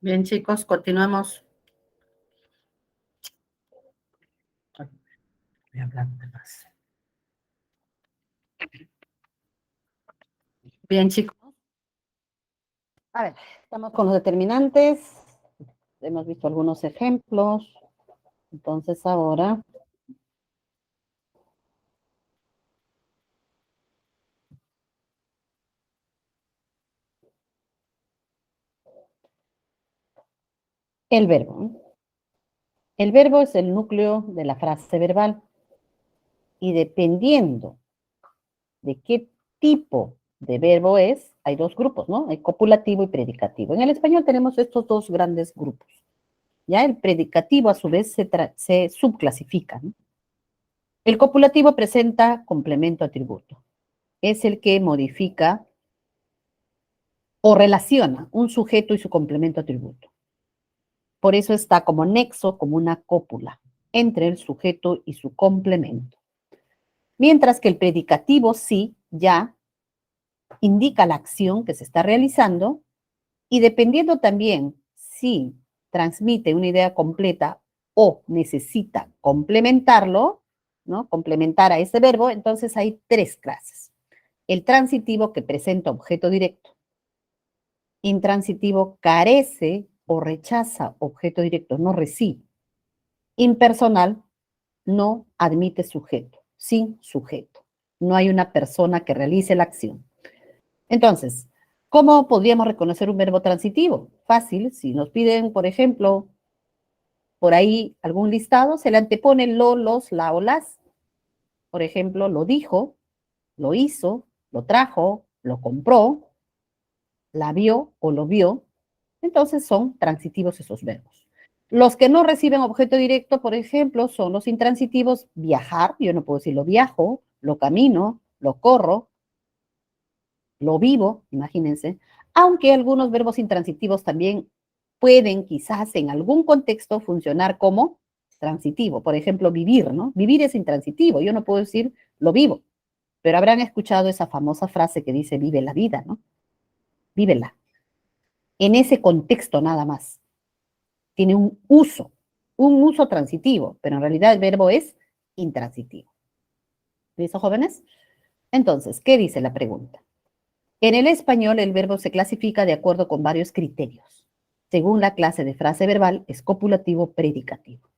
Bien, chicos, continuamos. Voy a hablar de más. Bien, chicos. A ver, estamos con los determinantes. Hemos visto algunos ejemplos. Entonces, ahora el verbo. El verbo es el núcleo de la frase verbal y dependiendo de qué tipo de verbo es, hay dos grupos, ¿no? Hay copulativo y predicativo. En el español tenemos estos dos grandes grupos. Ya el predicativo a su vez se subclasifica, ¿no? El copulativo presenta complemento atributo. Es el que modifica o relaciona un sujeto y su complemento atributo. Por eso está como nexo, como una cópula entre el sujeto y su complemento. Mientras que el predicativo sí ya indica la acción que se está realizando y dependiendo también si transmite una idea completa o necesita complementarlo, ¿no? Complementar a ese verbo, entonces hay tres clases. El transitivo que presenta objeto directo. Intransitivo carece o rechaza objeto directo, no recibe. Impersonal no admite sujeto, sin sujeto. No hay una persona que realice la acción. Entonces, ¿cómo podríamos reconocer un verbo transitivo? Fácil, si nos piden, por ejemplo, por ahí algún listado, se le antepone lo, los, la o las. Por ejemplo, lo dijo, lo hizo, lo trajo, lo compró, la vio o lo vio. Entonces son transitivos esos verbos. Los que no reciben objeto directo, por ejemplo, son los intransitivos viajar, yo no puedo decir lo viajo, lo camino, lo corro, lo vivo, imagínense, aunque algunos verbos intransitivos también pueden quizás en algún contexto funcionar como transitivo. Por ejemplo, vivir, ¿no? Vivir es intransitivo, yo no puedo decir lo vivo, pero habrán escuchado esa famosa frase que dice vive la vida, ¿no? Vívela. En ese contexto nada más. Tiene un uso transitivo, pero en realidad el verbo es intransitivo. ¿Listo, jóvenes? Entonces, ¿qué dice la pregunta? En el español, el verbo se clasifica de acuerdo con varios criterios. Según la clase de frase verbal, es copulativo predicativo.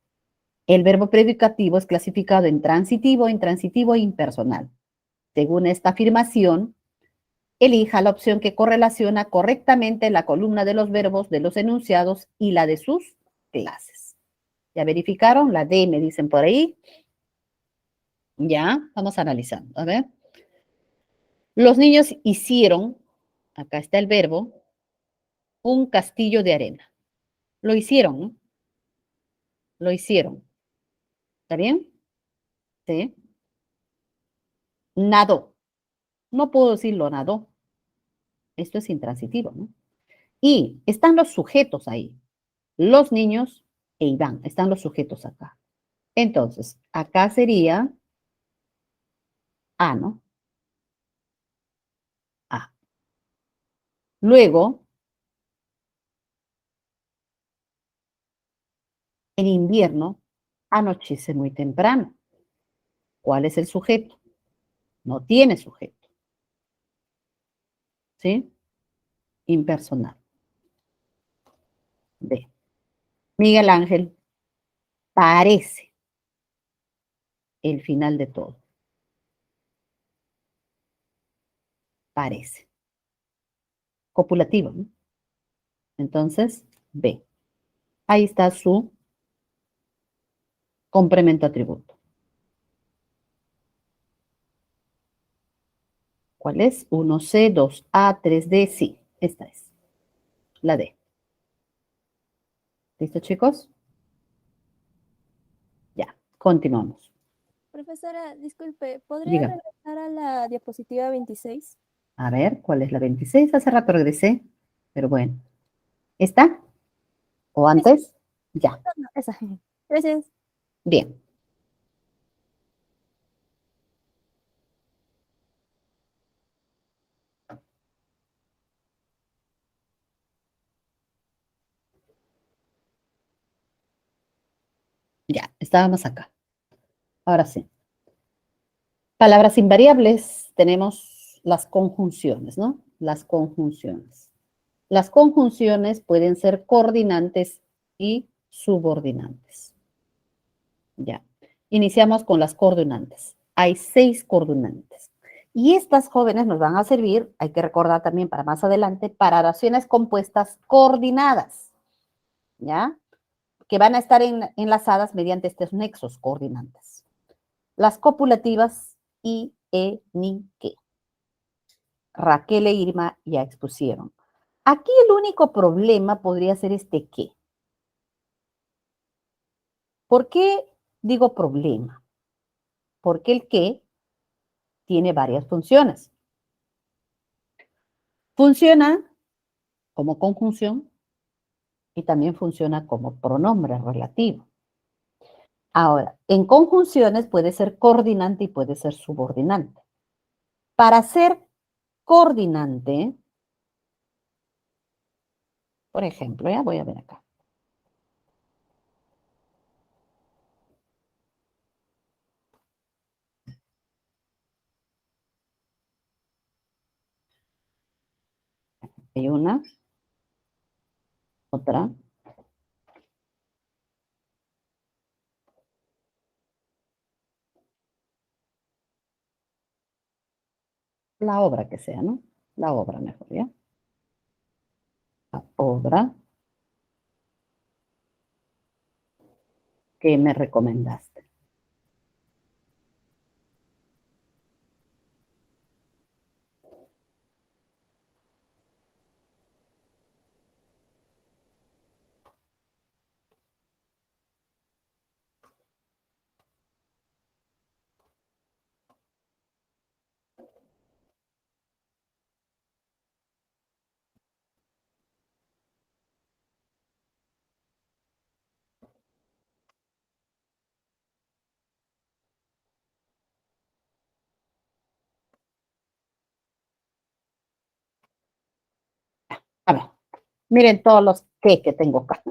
El verbo predicativo es clasificado en transitivo, intransitivo e impersonal. Según esta afirmación, elija la opción que correlaciona correctamente la columna de los verbos de los enunciados y la de sus clases. ¿Ya verificaron? La D me dicen por ahí. Ya, vamos analizando. A ver. Los niños hicieron, acá está el verbo, un castillo de arena. Lo hicieron, ¿no? Lo hicieron. ¿Está bien? Sí. Nadó. No puedo decirlo nadó. Esto es intransitivo, ¿no? Y están los sujetos ahí. Los niños e Iván. Están los sujetos acá. Entonces, acá sería A, ¿no? A. Luego, en invierno, anochece muy temprano. ¿Cuál es el sujeto? No tiene sujeto. ¿Sí? Impersonal. D. Miguel Ángel parece el final de todo. Parece. Copulativo, ¿no? Entonces, B. Ahí está su complemento atributo. ¿Cuál es? 1C, 2A, 3D. Sí, esta es la D. ¿Listo, chicos? Ya, continuamos. Profesora, disculpe, ¿podría Dígame. regresar a la diapositiva 26? A ver, ¿cuál es la 26? Hace rato regresé, pero bueno. ¿Esta? ¿O Sí, sí, antes? Ya, no, no, esa. Gracias. bien. Ya, estábamos acá. Ahora sí. Palabras invariables, tenemos las conjunciones, ¿no? Las conjunciones. Las conjunciones pueden ser coordinantes y subordinantes. Ya. Iniciamos con las coordinantes. Hay 6 coordinantes. Y estas jóvenes nos van a servir, hay que recordar también para más adelante, para oraciones compuestas coordinadas, ¿ya? Que van a estar enlazadas mediante estos nexos coordinantes. Las copulativas y, ni, que. Raquel e Irma ya expusieron. Aquí el único problema podría ser este que. ¿Por qué digo problema? Porque el que tiene varias funciones. Funciona como conjunción y también funciona como pronombre relativo. Ahora, en conjunciones puede ser coordinante y puede ser subordinante. Para ser coordinante, por ejemplo, ya voy a ver acá. Hay una, otra. La obra que sea, ¿no? La obra mejor, ¿ya? La obra que me recomendaste. A ver, miren todos los que tengo acá.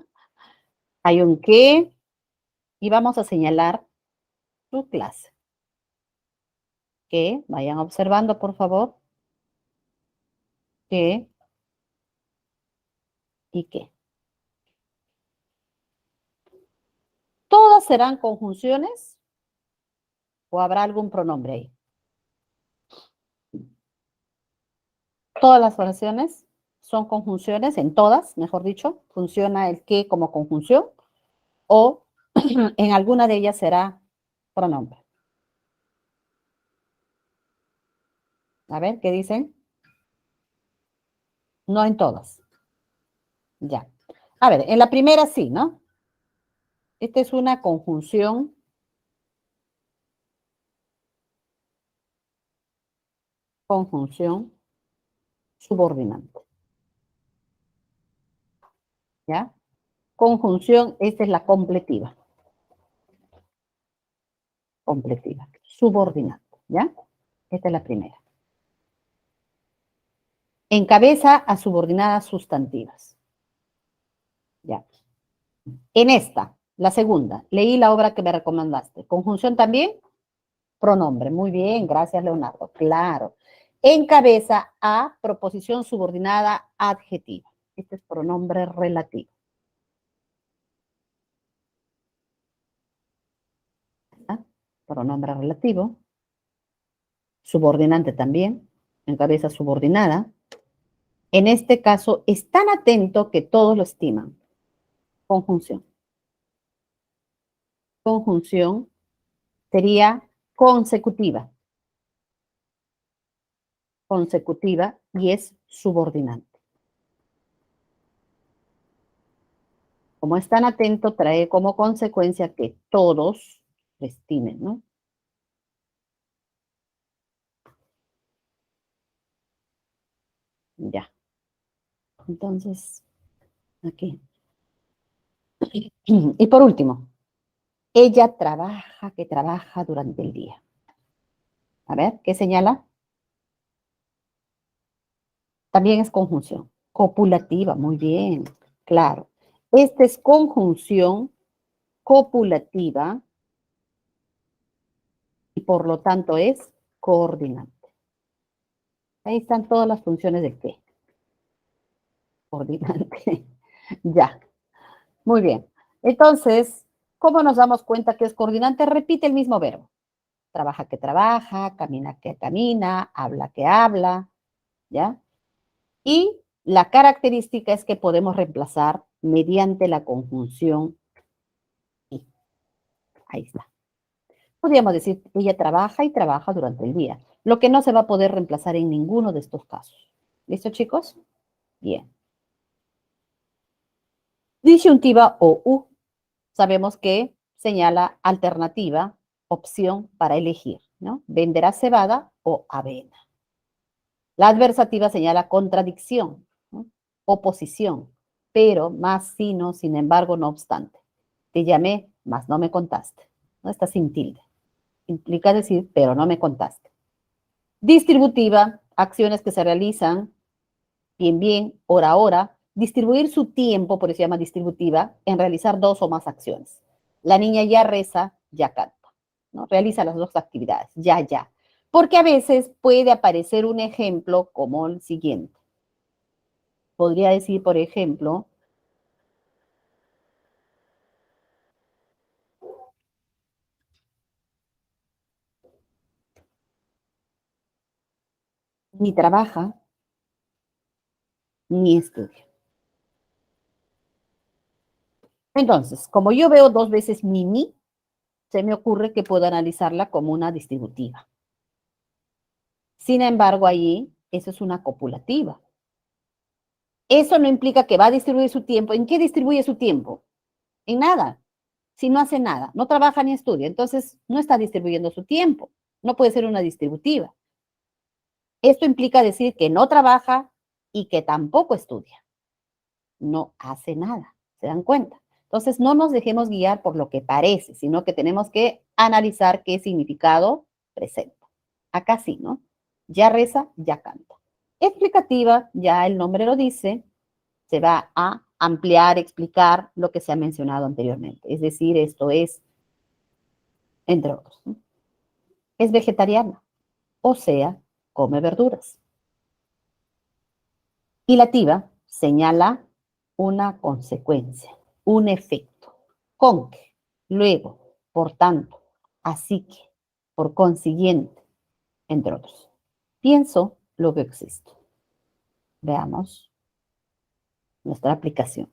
Hay un que y vamos a señalar su clase. Que vayan observando, por favor. Que y que. ¿Todas serán conjunciones o habrá algún pronombre ahí? Todas las oraciones son conjunciones, en todas, mejor dicho, funciona el que como conjunción o en alguna de ellas será pronombre. A ver, ¿qué dicen? No en todas. Ya. A ver, en la primera sí, ¿no? Esta es una conjunción subordinante. ¿Ya? Conjunción, esta es la completiva. Completiva. Subordinante. ¿Ya? Esta es la primera. Encabeza a subordinadas sustantivas. ¿Ya? En esta, la segunda, leí la obra que me recomendaste. Conjunción también, pronombre. Muy bien, gracias Leonardo. Claro. Encabeza a proposición subordinada adjetiva. Este es pronombre relativo. ¿Ah? Pronombre relativo. Subordinante también. Encabeza subordinada. En este caso, es tan atento que todos lo estiman. Conjunción. Conjunción sería consecutiva. Consecutiva y es subordinante. Como es tan atento, trae como consecuencia que todos lo estimen, ¿no? Ya. Entonces, aquí. Y por último, ella trabaja, que trabaja durante el día. A ver, ¿qué señala? También es conjunción. Copulativa, muy bien, claro. Esta es conjunción copulativa y por lo tanto es coordinante. Ahí están todas las funciones del qué. Coordinante. Ya. Muy bien. Entonces, ¿cómo nos damos cuenta que es coordinante? Repite el mismo verbo. Trabaja que trabaja, camina que camina, habla que habla, ¿ya? Y la característica es que podemos reemplazar mediante la conjunción y. Ahí está. Podríamos decir, ella trabaja y trabaja durante el día, lo que no se va a poder reemplazar en ninguno de estos casos. ¿Listo, chicos? Bien. Disyuntiva o U. Sabemos que señala alternativa, opción para elegir, ¿no? Venderá cebada o avena. La adversativa señala contradicción, ¿no? Oposición, pero, más, sino, sin embargo, no obstante. Te llamé, mas no me contaste. ¿No? Está sin tilde. Implica decir, pero no me contaste. Distributiva, acciones que se realizan bien, bien, hora, hora. Distribuir su tiempo, por eso se llama distributiva, en realizar dos o más acciones. La niña ya reza, ya canta, ¿no? Realiza las dos actividades, ya, ya. Porque a veces puede aparecer un ejemplo como el siguiente. Podría decir, por ejemplo, ni trabaja, ni estudia. Entonces, como yo veo dos veces ni, se me ocurre que puedo analizarla como una distributiva. Sin embargo, allí, eso es una copulativa. Eso no implica que va a distribuir su tiempo. ¿En qué distribuye su tiempo? En nada. Si no hace nada, no trabaja ni estudia, entonces no está distribuyendo su tiempo. No puede ser una distributiva. Esto implica decir que no trabaja y que tampoco estudia. No hace nada. ¿Se dan cuenta? Entonces, no nos dejemos guiar por lo que parece, sino que tenemos que analizar qué significado presenta. Acá sí, ¿no? Ya reza, ya canta. Explicativa, ya el nombre lo dice, se va a ampliar, explicar lo que se ha mencionado anteriormente. Es decir, esto es, entre otros, ¿no? Es vegetariana, o sea, come verduras. Ilativa señala una consecuencia, un efecto. Con que, luego, por tanto, así que, por consiguiente, entre otros. Pienso, luego existo. Veamos nuestra aplicación.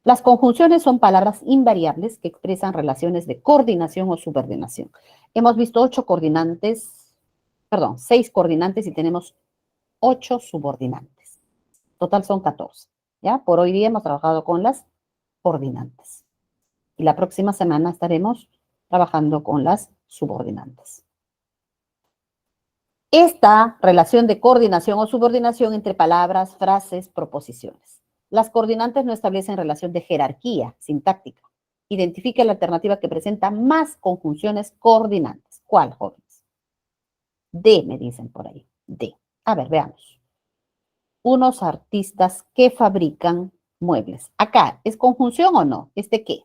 Las conjunciones son palabras invariables que expresan relaciones de coordinación o subordinación. Hemos visto 6 coordinantes y tenemos 8 subordinantes. Total son 14. ¿Ya? Por hoy día hemos trabajado con las coordinantes. Y la próxima semana estaremos trabajando con las subordinantes. Esta relación de coordinación o subordinación entre palabras, frases, proposiciones. Las coordinantes no establecen relación de jerarquía sintáctica. Identifique la alternativa que presenta más conjunciones coordinantes. ¿Cuál, jóvenes? D, me dicen por ahí. D. A ver, veamos. Unos artistas que fabrican muebles. Acá, ¿es conjunción o no? ¿Este qué?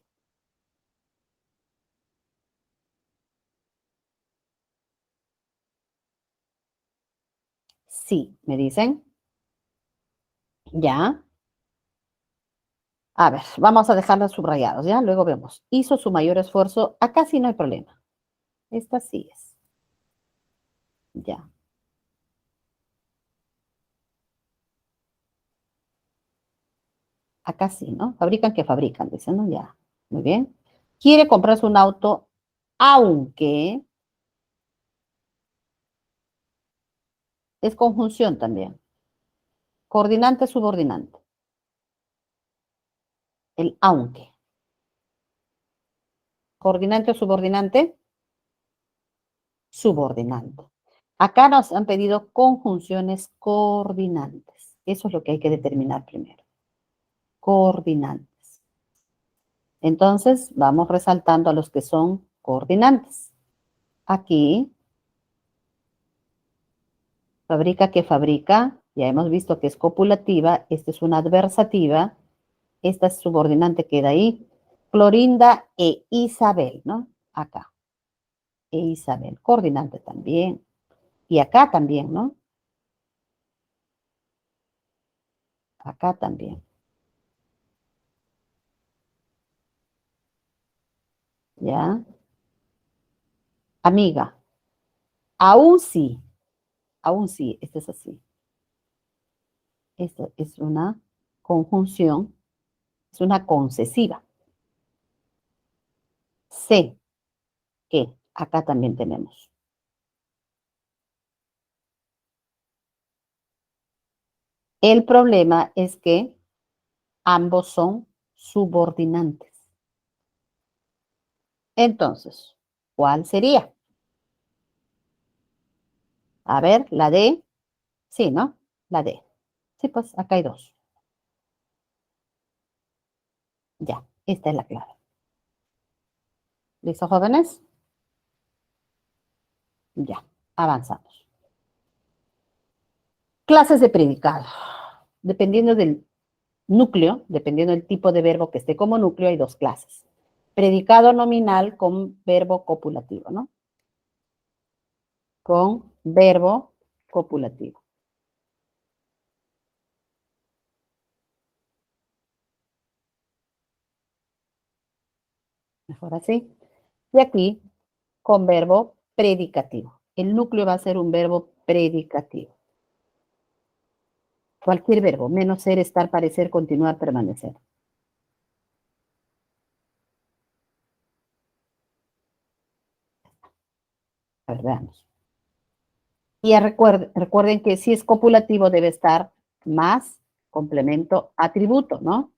Sí, me dicen. Ya. A ver, vamos a dejarlos subrayados, ¿ya? Luego vemos. Hizo su mayor esfuerzo. Acá sí no hay problema. Esta sí es. Ya. Acá sí, ¿no? Fabrican que fabrican, dicen, ¿no? Ya. Muy bien. Quiere comprarse un auto, aunque es conjunción también. Coordinante, subordinante. El aunque. Coordinante o subordinante. Subordinante. Acá nos han pedido conjunciones coordinantes. Eso es lo que hay que determinar primero. Coordinantes. Entonces, vamos resaltando a los que son coordinantes. Aquí, fabrica que fabrica, ya hemos visto que es copulativa, esta es una adversativa, esta es subordinante, queda ahí. Clorinda e Isabel, ¿no? Acá. E Isabel. Coordinante también. Y acá también, ¿no? Acá también. ¿Ya? Amiga. Aún sí. Aún sí. Esto es así. Esto es una conjunción. Es una concesiva. Sé que acá también tenemos. El problema es que ambos son subordinantes. Entonces, ¿cuál sería? A ver, la D. Sí, ¿no? La D. Sí, pues acá hay dos. Ya, esta es la clave. ¿Listo, jóvenes? Ya, avanzamos. Clases de predicado. Dependiendo del núcleo, dependiendo del tipo de verbo que esté como núcleo, hay dos clases. Predicado nominal con verbo copulativo, ¿no? Con verbo copulativo. Mejor así. Y aquí con verbo predicativo. El núcleo va a ser un verbo predicativo. Cualquier verbo, menos ser, estar, parecer, continuar, permanecer. A ver, veamos. Y recuerden que si es copulativo debe estar más complemento atributo, ¿no?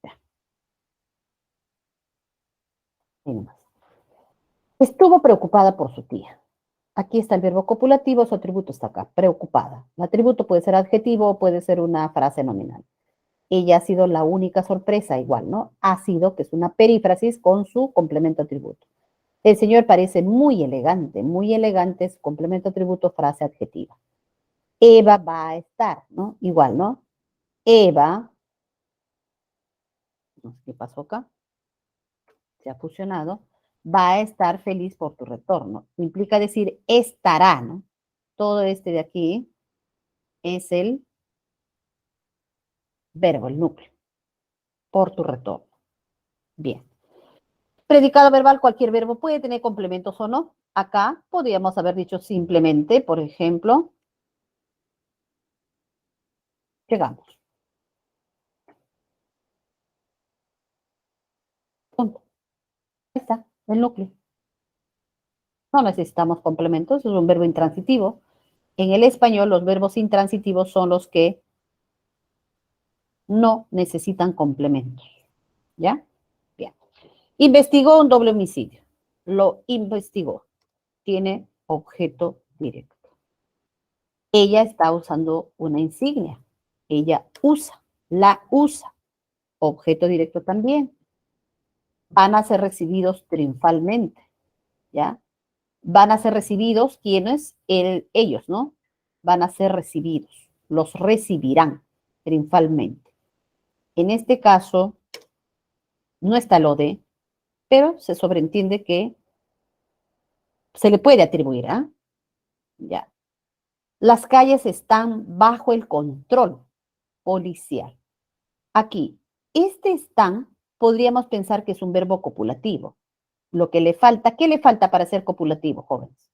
Ya, estuvo preocupada por su tía. Aquí está el verbo copulativo, su atributo está acá, preocupada. El atributo puede ser adjetivo o puede ser una frase nominal. Ella ha sido la única sorpresa, igual, ¿no? Ha sido, que es una perífrasis con su complemento atributo. El señor parece muy elegante es complemento atributo, frase adjetiva. Eva va a estar, ¿no? Igual, ¿no? Eva, no sé qué pasó acá, se ha fusionado, va a estar feliz por tu retorno. Implica decir estará, ¿no? Todo este de aquí es el verbo, el núcleo, por tu retorno. Bien. Predicado verbal, cualquier verbo puede tener complementos o no. Acá podríamos haber dicho simplemente, por ejemplo, llegamos. Punto. Ahí está, el núcleo. No necesitamos complementos, es un verbo intransitivo. En el español, los verbos intransitivos son los que no necesitan complementos. ¿Ya? Bien. Investigó un doble homicidio. Lo investigó. Tiene objeto directo. Ella está usando una insignia. Ella usa, la usa. Objeto directo también. Van a ser recibidos triunfalmente. ¿Ya? Van a ser recibidos quienes, ellos, ¿no? Van a ser recibidos. Los recibirán triunfalmente. En este caso, no está lo de, pero se sobreentiende que se le puede atribuir, ¿ah? Ya. Las calles están bajo el control policial. Aquí, este están, podríamos pensar que es un verbo copulativo. Lo que le falta, ¿qué le falta para ser copulativo, jóvenes?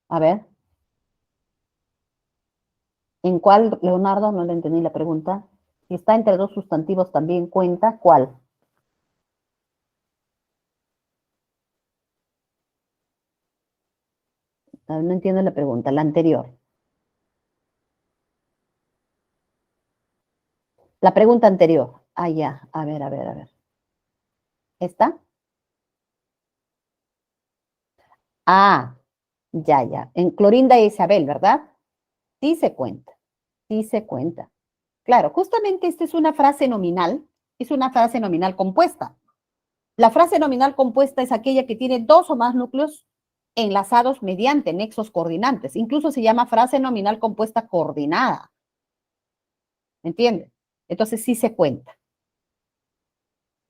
A ver, ¿en cuál, Leonardo? No le entendí la pregunta. Si está entre dos sustantivos también cuenta, ¿cuál? No entiendo la pregunta, la anterior. La pregunta anterior. Ah, ya. A ver, a ver, a ver. ¿Esta? Ah, ya, ya. En Clorinda e Isabel, ¿verdad? Sí se cuenta. Sí se cuenta. Claro, justamente esta es una frase nominal. Es una frase nominal compuesta. La frase nominal compuesta es aquella que tiene dos o más núcleos enlazados mediante nexos coordinantes. Incluso se llama frase nominal compuesta coordinada. ¿Me entiendes? Entonces sí se cuenta.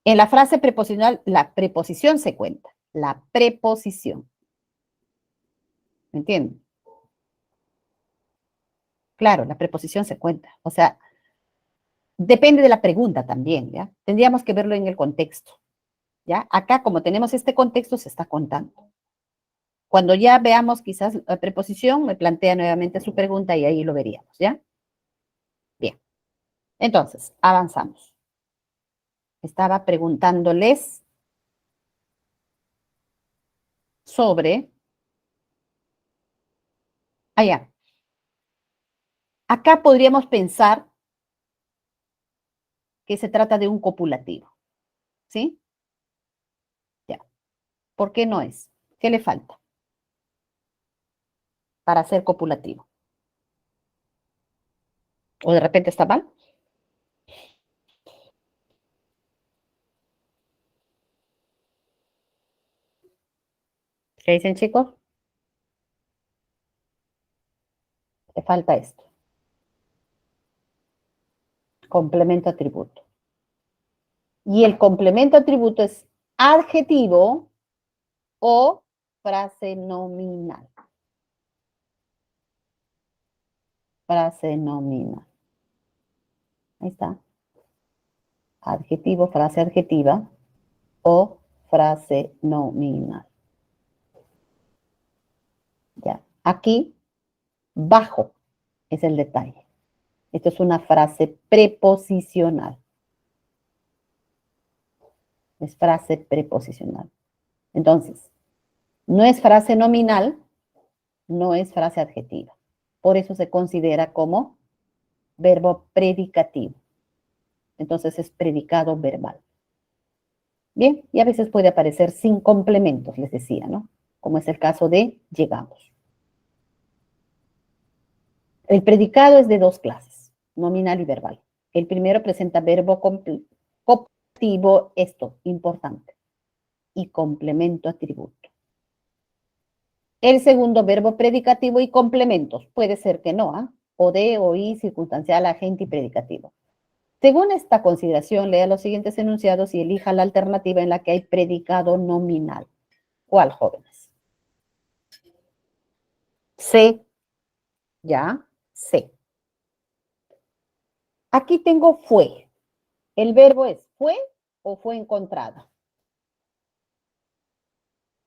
En la frase preposicional, la preposición se cuenta. La preposición. ¿Me entiendes? Claro, la preposición se cuenta. O sea, depende de la pregunta también, ¿ya? Tendríamos que verlo en el contexto, ¿ya? Acá, como tenemos este contexto, se está contando. Cuando ya veamos quizás la preposición, me plantea nuevamente su pregunta y ahí lo veríamos, ¿ya? Bien. Entonces, avanzamos. Estaba preguntándoles sobre... Allá. Acá podríamos pensar que se trata de un copulativo, ¿sí? Ya. ¿Por qué no es? ¿Qué le falta para ser copulativo? ¿O de repente está mal? ¿Qué dicen, chicos? Le falta esto. Complemento atributo. Y el complemento atributo es adjetivo o frase nominal. Frase nominal. Ahí está. Adjetivo, frase adjetiva o frase nominal. Ya. Aquí, bajo es el detalle. Esto es una frase preposicional. Es frase preposicional. Entonces, no es frase nominal, no es frase adjetiva. Por eso se considera como verbo predicativo. Entonces es predicado verbal. Bien, y a veces puede aparecer sin complementos, les decía, ¿no? Como es el caso de llegamos. El predicado es de dos clases, nominal y verbal. El primero presenta verbo cooptativo, esto, importante, y complemento atributo. El segundo, verbo predicativo y complementos. Puede ser que no, ¿ah? O de, o y, circunstancial, agente y predicativo. Según esta consideración, lea los siguientes enunciados y elija la alternativa en la que hay predicado nominal. ¿Cuál, jóvenes? C, ya, C. Aquí tengo fue. El verbo es fue o fue encontrado.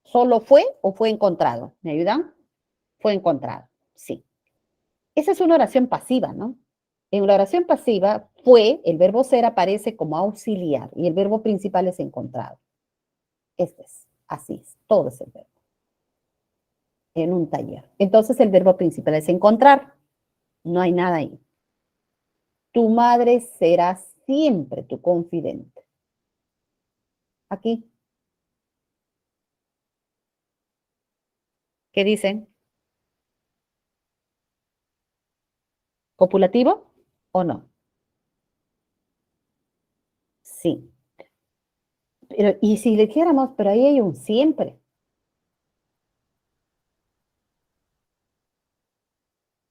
¿Solo fue o fue encontrado? ¿Me ayudan? Fue encontrado, sí. Esa es una oración pasiva, ¿no? En la oración pasiva, fue, el verbo ser aparece como auxiliar y el verbo principal es encontrado. Este es, así es, todo es el verbo. En un taller. Entonces el verbo principal es encontrar. No hay nada ahí. Tu madre será siempre tu confidente. Aquí. ¿Qué dicen? ¿Copulativo o no? Sí. Pero, y si le dijéramos, pero ahí hay un siempre.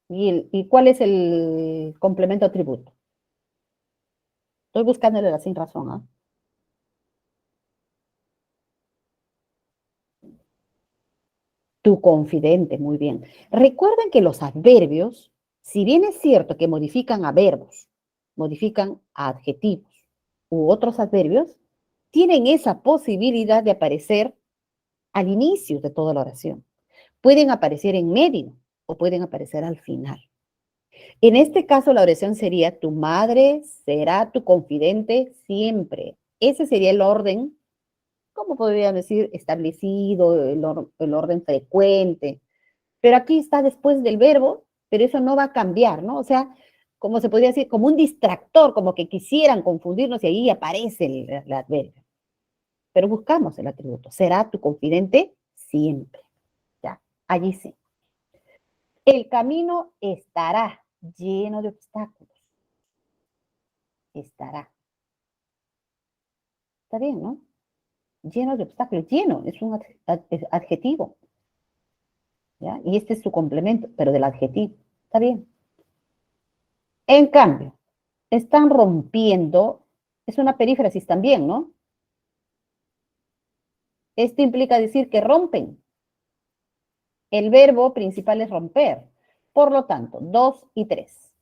¿Y cuál es el complemento atributo? Estoy buscándole la sin razón, ¿ah? Tu confidente, muy bien. Recuerden que los adverbios, si bien es cierto que modifican a verbos, modifican a adjetivos u otros adverbios, tienen esa posibilidad de aparecer al inicio de toda la oración. Pueden aparecer en medio o pueden aparecer al final. En este caso, la oración sería, tu madre será tu confidente siempre. Ese sería el orden, ¿cómo podría decir? Establecido, el orden frecuente. Pero aquí está después del verbo, pero eso no va a cambiar, ¿no? O sea, como se podría decir, como un distractor, como que quisieran confundirnos y ahí aparece el adverbio. Pero buscamos el atributo. Será tu confidente siempre. Ya, allí sí. El camino estará lleno de obstáculos. Estará. Está bien, ¿no? Lleno de obstáculos. Lleno es un adjetivo. ¿ya? Y este es su complemento, pero del adjetivo. ¿Está bien? En cambio, están rompiendo, es una perífrasis también, ¿no? Esto implica decir que rompen. El verbo principal es romper. Por lo tanto, 2 y 3.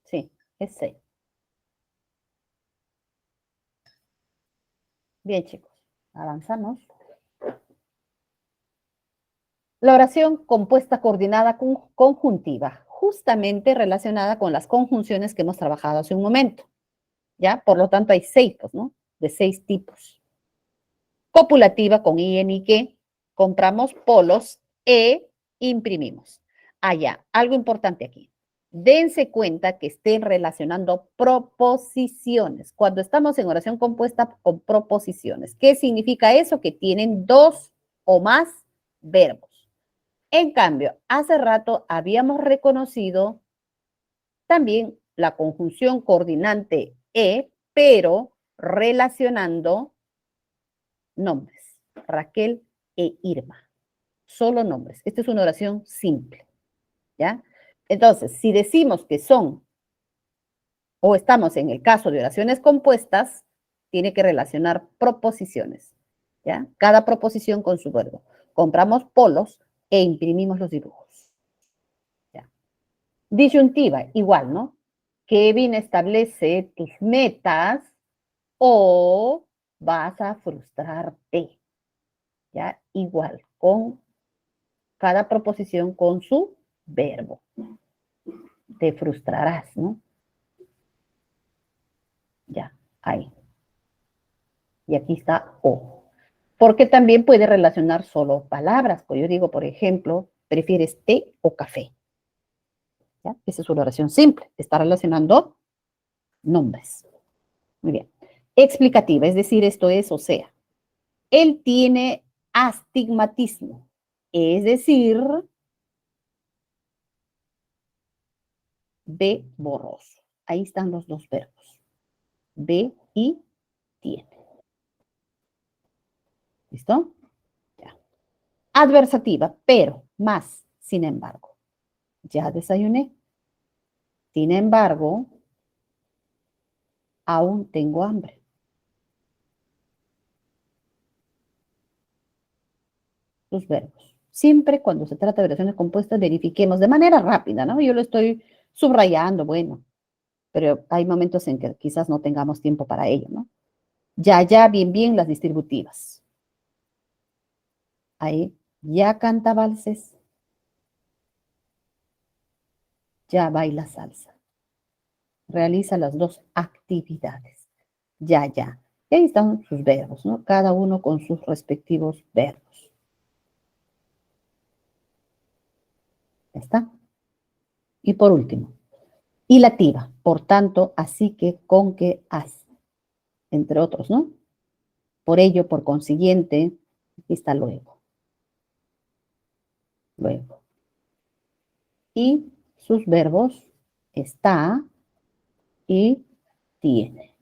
Sí, es C. Bien, chicos, avanzamos. La oración compuesta coordinada conjuntiva, justamente relacionada con las conjunciones que hemos trabajado hace un momento. ¿Ya? Por lo tanto, hay 6, pues, ¿no? De 6 tipos. Copulativa con I en I que, compramos polos e imprimimos. Ya, algo importante aquí. Dense cuenta que estén relacionando proposiciones. Cuando estamos en oración compuesta con proposiciones, ¿qué significa eso? Que tienen 2 o más verbos. En cambio, hace rato habíamos reconocido también la conjunción coordinante e, pero relacionando nombres. Raquel e Irma. Solo nombres. Esta es una oración simple. ¿Ya? Entonces, si decimos que son o estamos en el caso de oraciones compuestas, tiene que relacionar proposiciones. ¿Ya? Cada proposición con su verbo. Compramos polos e imprimimos los dibujos. ¿Ya? Disyuntiva, igual, ¿no? Kevin establece tus metas o vas a frustrarte. ¿Ya? Igual, con cada proposición con su verbo. Te frustrarás, ¿no? Ya, ahí. Y aquí está o. Porque también puede relacionar solo palabras. Pues yo digo, por ejemplo, ¿prefieres té o café? ¿Ya? Esa es una oración simple. Está relacionando nombres. Muy bien. Explicativa, es decir, esto es, o sea, él tiene astigmatismo. Es decir, ve borroso. Ahí están los dos verbos. Ve y tiene. ¿Listo? Ya. Adversativa, pero, más, sin embargo. Ya desayuné. Sin embargo, aún tengo hambre. Los verbos. Siempre cuando se trata de oraciones compuestas, verifiquemos de manera rápida, ¿no? Yo lo estoy subrayando, bueno, pero hay momentos en que quizás no tengamos tiempo para ello, ¿no? Ya, bien, las distributivas. Ahí, ya canta valses, ya baila salsa. Realiza las dos actividades. Ya. Y ahí están sus verbos, ¿no? Cada uno con sus respectivos verbos. ¿Ya está? Y por último, hilativa, por tanto, así que, con que, haz, entre otros, ¿no? Por ello, por consiguiente, aquí está luego. Luego. Y sus verbos está y tiene.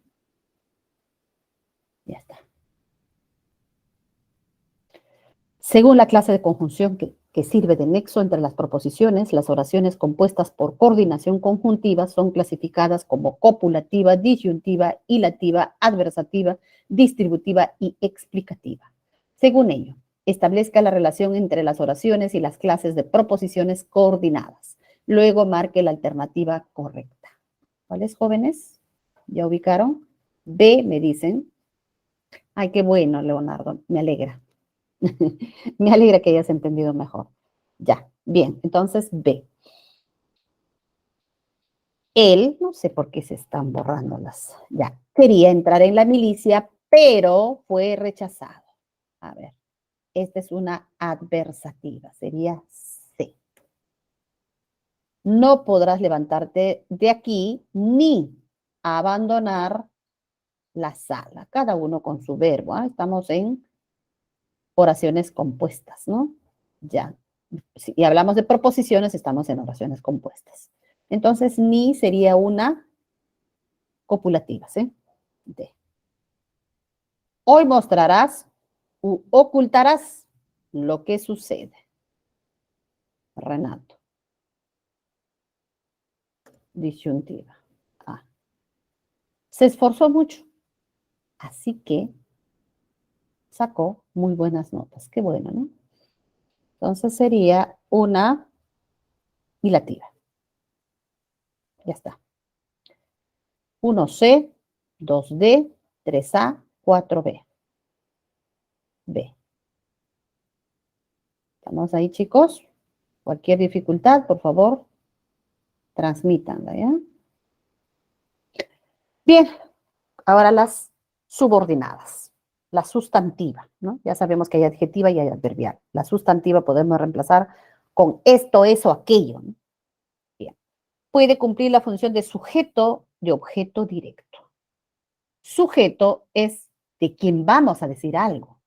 Ya está. Según la clase de conjunción que sirve de nexo entre las proposiciones, las oraciones compuestas por coordinación conjuntiva son clasificadas como copulativa, disyuntiva, hilativa, adversativa, distributiva y explicativa. Según ello, establezca la relación entre las oraciones y las clases de proposiciones coordinadas. Luego marque la alternativa correcta. ¿Cuáles, jóvenes? ¿Ya ubicaron? B, me dicen. Ay, qué bueno, Leonardo, me alegra. Me alegra que hayas entendido mejor. Ya, bien, entonces B. Él, no sé por qué se están borrando las, ya, quería entrar en la milicia, pero fue rechazado. A ver, esta es una adversativa, sería C. No podrás levantarte de aquí ni abandonar la sala, cada uno con su verbo. ¿Eh? Estamos en oraciones compuestas, ¿no? Ya. Si hablamos de proposiciones, estamos en oraciones compuestas. Entonces, ni sería una copulativa, ¿sí? D. Hoy mostrarás u ocultarás lo que sucede. Renato. Disyuntiva. Ah. Se esforzó mucho. Así que sacó muy buenas notas. Qué bueno, ¿no? Entonces sería una bilativa. Ya está. 1C, 2D, 3A, 4B. B. ¿Estamos ahí, chicos? Cualquier dificultad, por favor, transmítanla, ¿ya? Bien, ahora las subordinadas. La sustantiva, ¿no? Ya sabemos que hay adjetiva y hay adverbial. La sustantiva podemos reemplazar con esto, eso, aquello, ¿no? Bien. Puede cumplir la función de sujeto de objeto directo. Sujeto es de quien vamos a decir algo.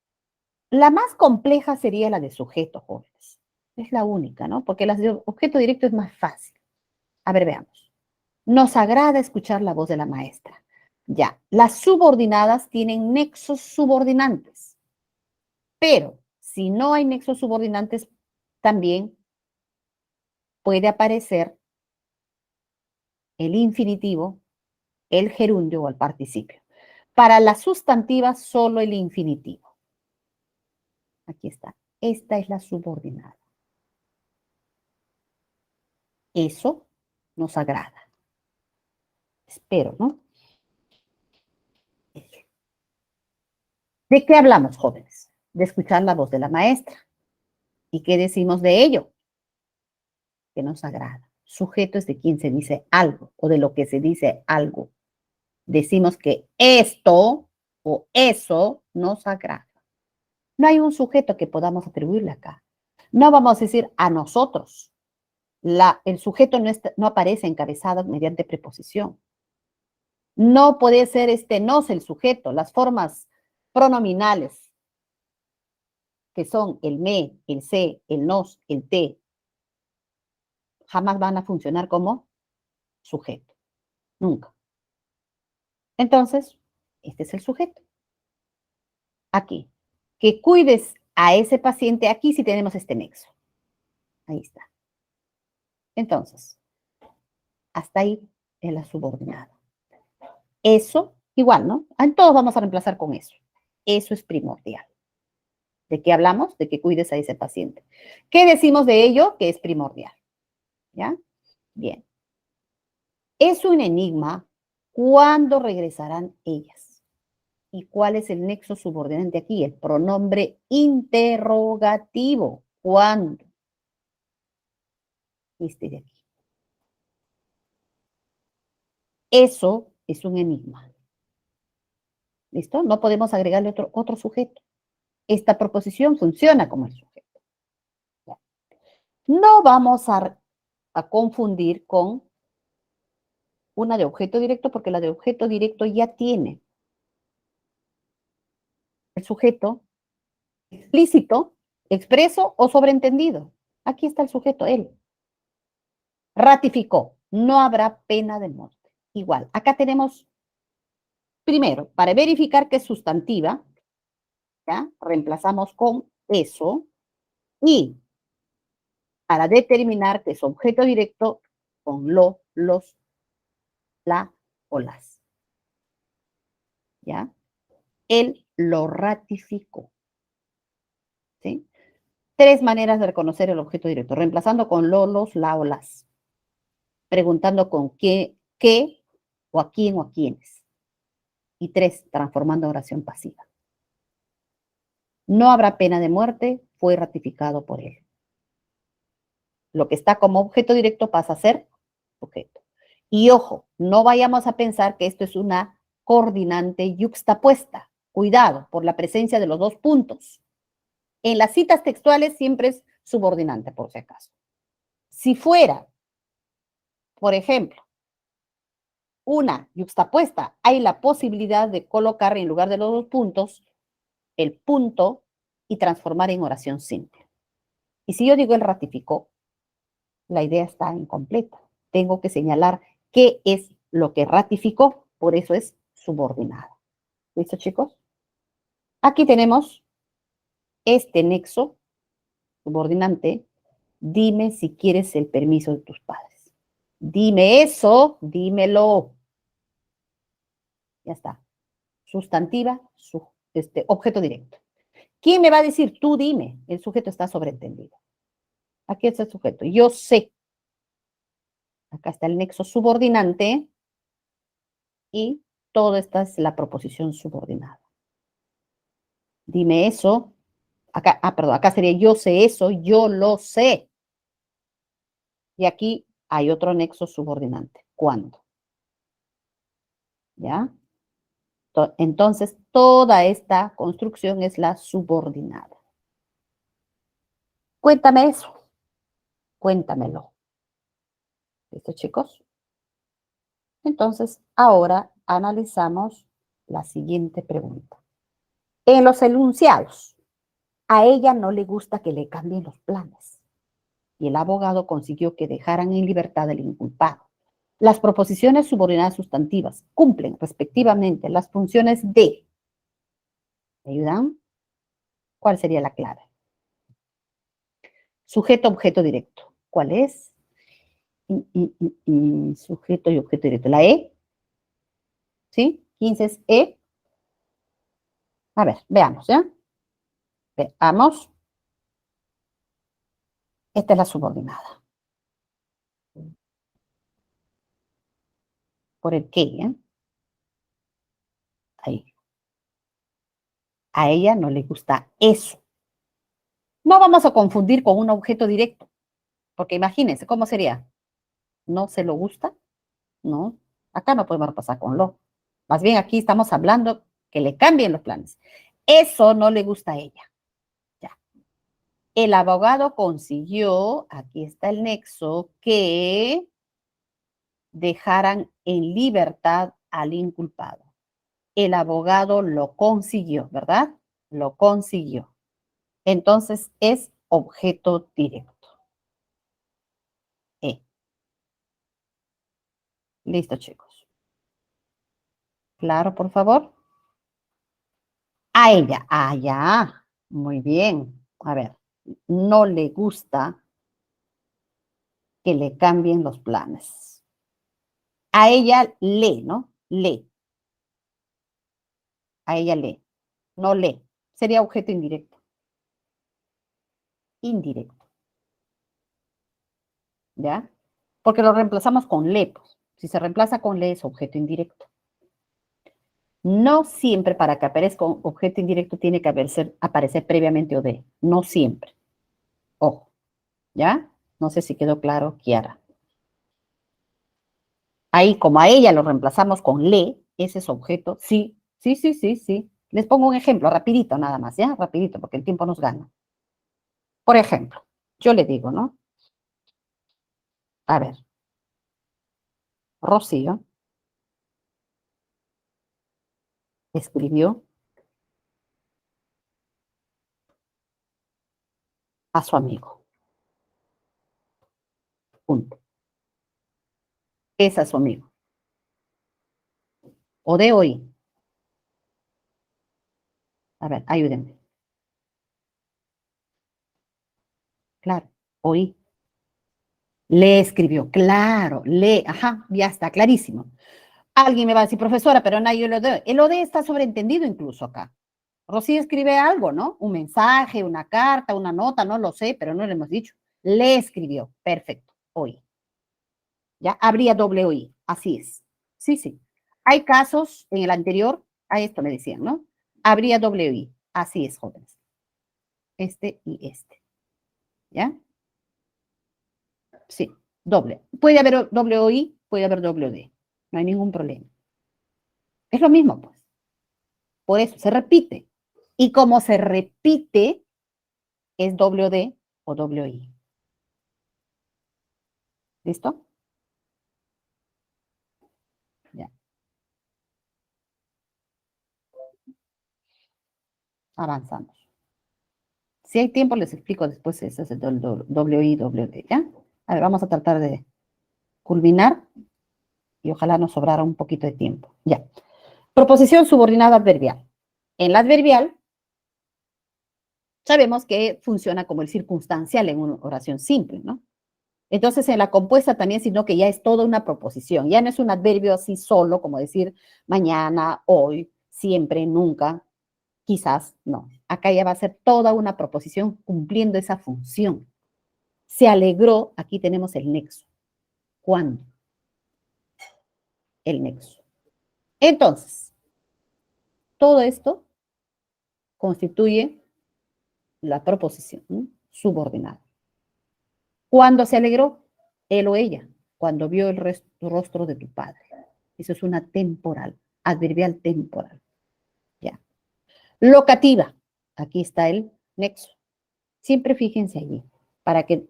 La más compleja sería la de sujeto, jóvenes. Es la única, ¿no? Porque la de objeto directo es más fácil. A ver, veamos. Nos agrada escuchar la voz de la maestra. Ya, las subordinadas tienen nexos subordinantes, pero si no hay nexos subordinantes, también puede aparecer el infinitivo, el gerundio o el participio. Para las sustantivas, solo el infinitivo. Aquí está. Esta es la subordinada. Eso nos agrada. Espero, ¿no? ¿De qué hablamos, jóvenes? De escuchar la voz de la maestra. ¿Y qué decimos de ello? Que nos agrada. Sujeto es de quien se dice algo o de lo que se dice algo. Decimos que esto o eso nos agrada. No hay un sujeto que podamos atribuirle acá. No vamos a decir a nosotros. El sujeto no aparece encabezado mediante preposición. No puede ser nos el sujeto. Las formas pronominales, que son el me, el se, el nos, el te, jamás van a funcionar como sujeto. Nunca. Entonces, este es el sujeto. Aquí. Que cuides a ese paciente. Aquí sí tenemos este nexo. Ahí está. Entonces, hasta ahí en la subordinada. Eso, igual, ¿no? Todos vamos a reemplazar con eso. Eso es primordial. ¿De qué hablamos? De que cuides a ese paciente. ¿Qué decimos de ello? Que es primordial. ¿Ya? Bien. Es un enigma cuándo regresarán ellas. ¿Y cuál es el nexo subordinante aquí? El pronombre interrogativo. ¿Cuándo? Este de aquí. Eso es un enigma. ¿Listo? No podemos agregarle otro sujeto. Esta proposición funciona como el sujeto. No vamos a confundir con una de objeto directo porque la de objeto directo ya tiene el sujeto explícito, expreso o sobreentendido. Aquí está el sujeto, él. Ratificó. No habrá pena de muerte. Igual, acá tenemos, primero, para verificar que es sustantiva, ¿ya? Reemplazamos con eso y para determinar que es objeto directo con lo, los, la o las. ¿Ya? Él lo ratificó. ¿Sí? Tres maneras de reconocer el objeto directo. Reemplazando con lo, los, la o las. Preguntando con qué o a quién o a quiénes. Y tres, transformando oración pasiva. No habrá pena de muerte, fue ratificado por él. Lo que está como objeto directo pasa a ser sujeto. Y ojo, no vayamos a pensar que esto es una coordinante yuxtapuesta. Cuidado, por la presencia de los dos puntos. En las citas textuales siempre es subordinante, por si acaso. Si fuera, por ejemplo, una yuxtapuesta, hay la posibilidad de colocar en lugar de los dos puntos el punto y transformar en oración simple. Y si yo digo él ratificó, la idea está incompleta. Tengo que señalar qué es lo que ratificó, por eso es subordinado. ¿Listo, chicos? Aquí tenemos este nexo subordinante Dime si quieres el permiso de tus padres. Dime eso, dímelo. Ya está. Sustantiva, objeto directo. ¿Quién me va a decir? Tú dime. El sujeto está sobreentendido. Aquí está el sujeto. Yo sé. Acá está el nexo subordinante y todo esta es la proposición subordinada. Dime eso. Acá, perdón, acá sería yo sé eso, yo lo sé. Y aquí hay otro nexo subordinante. ¿Cuándo? ¿Ya? Entonces, toda esta construcción es la subordinada. Cuéntame eso. Cuéntamelo. ¿Listo, chicos? Entonces, ahora analizamos la siguiente pregunta. En los enunciados, a ella no le gusta que le cambien los planes y el abogado consiguió que dejaran en libertad al inculpado. Las proposiciones subordinadas sustantivas cumplen respectivamente las funciones de. ¿Me ayudan? ¿Cuál sería la clave? Sujeto, objeto directo. ¿Cuál es? Sujeto y objeto directo. La E. ¿Sí? 15 es E. A ver, veamos, ¿ya? Veamos. Esta es la subordinada. ¿Por el qué? ¿Eh? Ahí. A ella no le gusta eso. No vamos a confundir con un objeto directo, porque imagínense, ¿cómo sería? ¿No se lo gusta? No. Acá no podemos pasar con lo. Más bien aquí estamos hablando que le cambien los planes. Eso no le gusta a ella. Ya. El abogado consiguió, aquí está el nexo, que dejaran en libertad al inculpado. El abogado lo consiguió, ¿verdad? Lo consiguió. Entonces es objeto directo. E. Listo, chicos. Claro, por favor. A ella. Ah, ya. Muy bien. A ver. No le gusta que le cambien los planes. A ella lee, ¿no? Lee. A ella lee. No lee. Sería objeto indirecto. Indirecto. ¿Ya? Porque lo reemplazamos con le. Pues. Si se reemplaza con le es objeto indirecto. No siempre para que aparezca un objeto indirecto tiene que aparecer previamente o de. No siempre. Ojo. ¿Ya? No sé si quedó claro, Kiara. Ahí, como a ella lo reemplazamos con le, ese es objeto. Sí, sí, sí, sí, sí. Les pongo un ejemplo, rapidito nada más, ¿ya? Rapidito, porque el tiempo nos gana. Por ejemplo, yo le digo, ¿no? A ver, Rocío escribió a su amigo. Punto. Es a su amigo. O de hoy. A ver, ayúdenme. Claro, hoy. Le escribió, claro, le, ajá, ya está, clarísimo. Alguien me va a decir, profesora, pero nadie lo de. El OD está sobreentendido incluso acá. Rocío escribe algo, ¿no? Un mensaje, una carta, una nota, no lo sé, pero no le hemos dicho. Le escribió, perfecto, hoy. Ya habría doble OI, así es. Sí, sí. Hay casos en el anterior, a esto me decían, ¿no? Habría doble OI, así es, jóvenes. Este y este. ¿Ya? Sí, doble. Puede haber doble OI, puede haber doble OD. No hay ningún problema. Es lo mismo, pues. Por eso se repite. Y como se repite, es doble OD o doble OI. ¿Listo? Ya. Avanzamos. Si hay tiempo, les explico después ese es el doble OI, doble OD, ¿ya? A ver, vamos a tratar de culminar y ojalá nos sobrara un poquito de tiempo. Ya. Proposición subordinada adverbial. En la adverbial sabemos que funciona como el circunstancial en una oración simple, ¿no? Entonces, en la compuesta también, sino que ya es toda una proposición, ya no es un adverbio así solo, como decir mañana, hoy, siempre, nunca, quizás, no. Acá ya va a ser toda una proposición cumpliendo esa función. Se alegró, aquí tenemos el nexo. ¿Cuándo? El nexo. Entonces, todo esto constituye la proposición, ¿no?, subordinada. ¿Cuándo se alegró? Él o ella, cuando vio el rostro de tu padre. Eso es una temporal, adverbial temporal. Ya. Locativa. Aquí está el nexo. Siempre fíjense allí, para que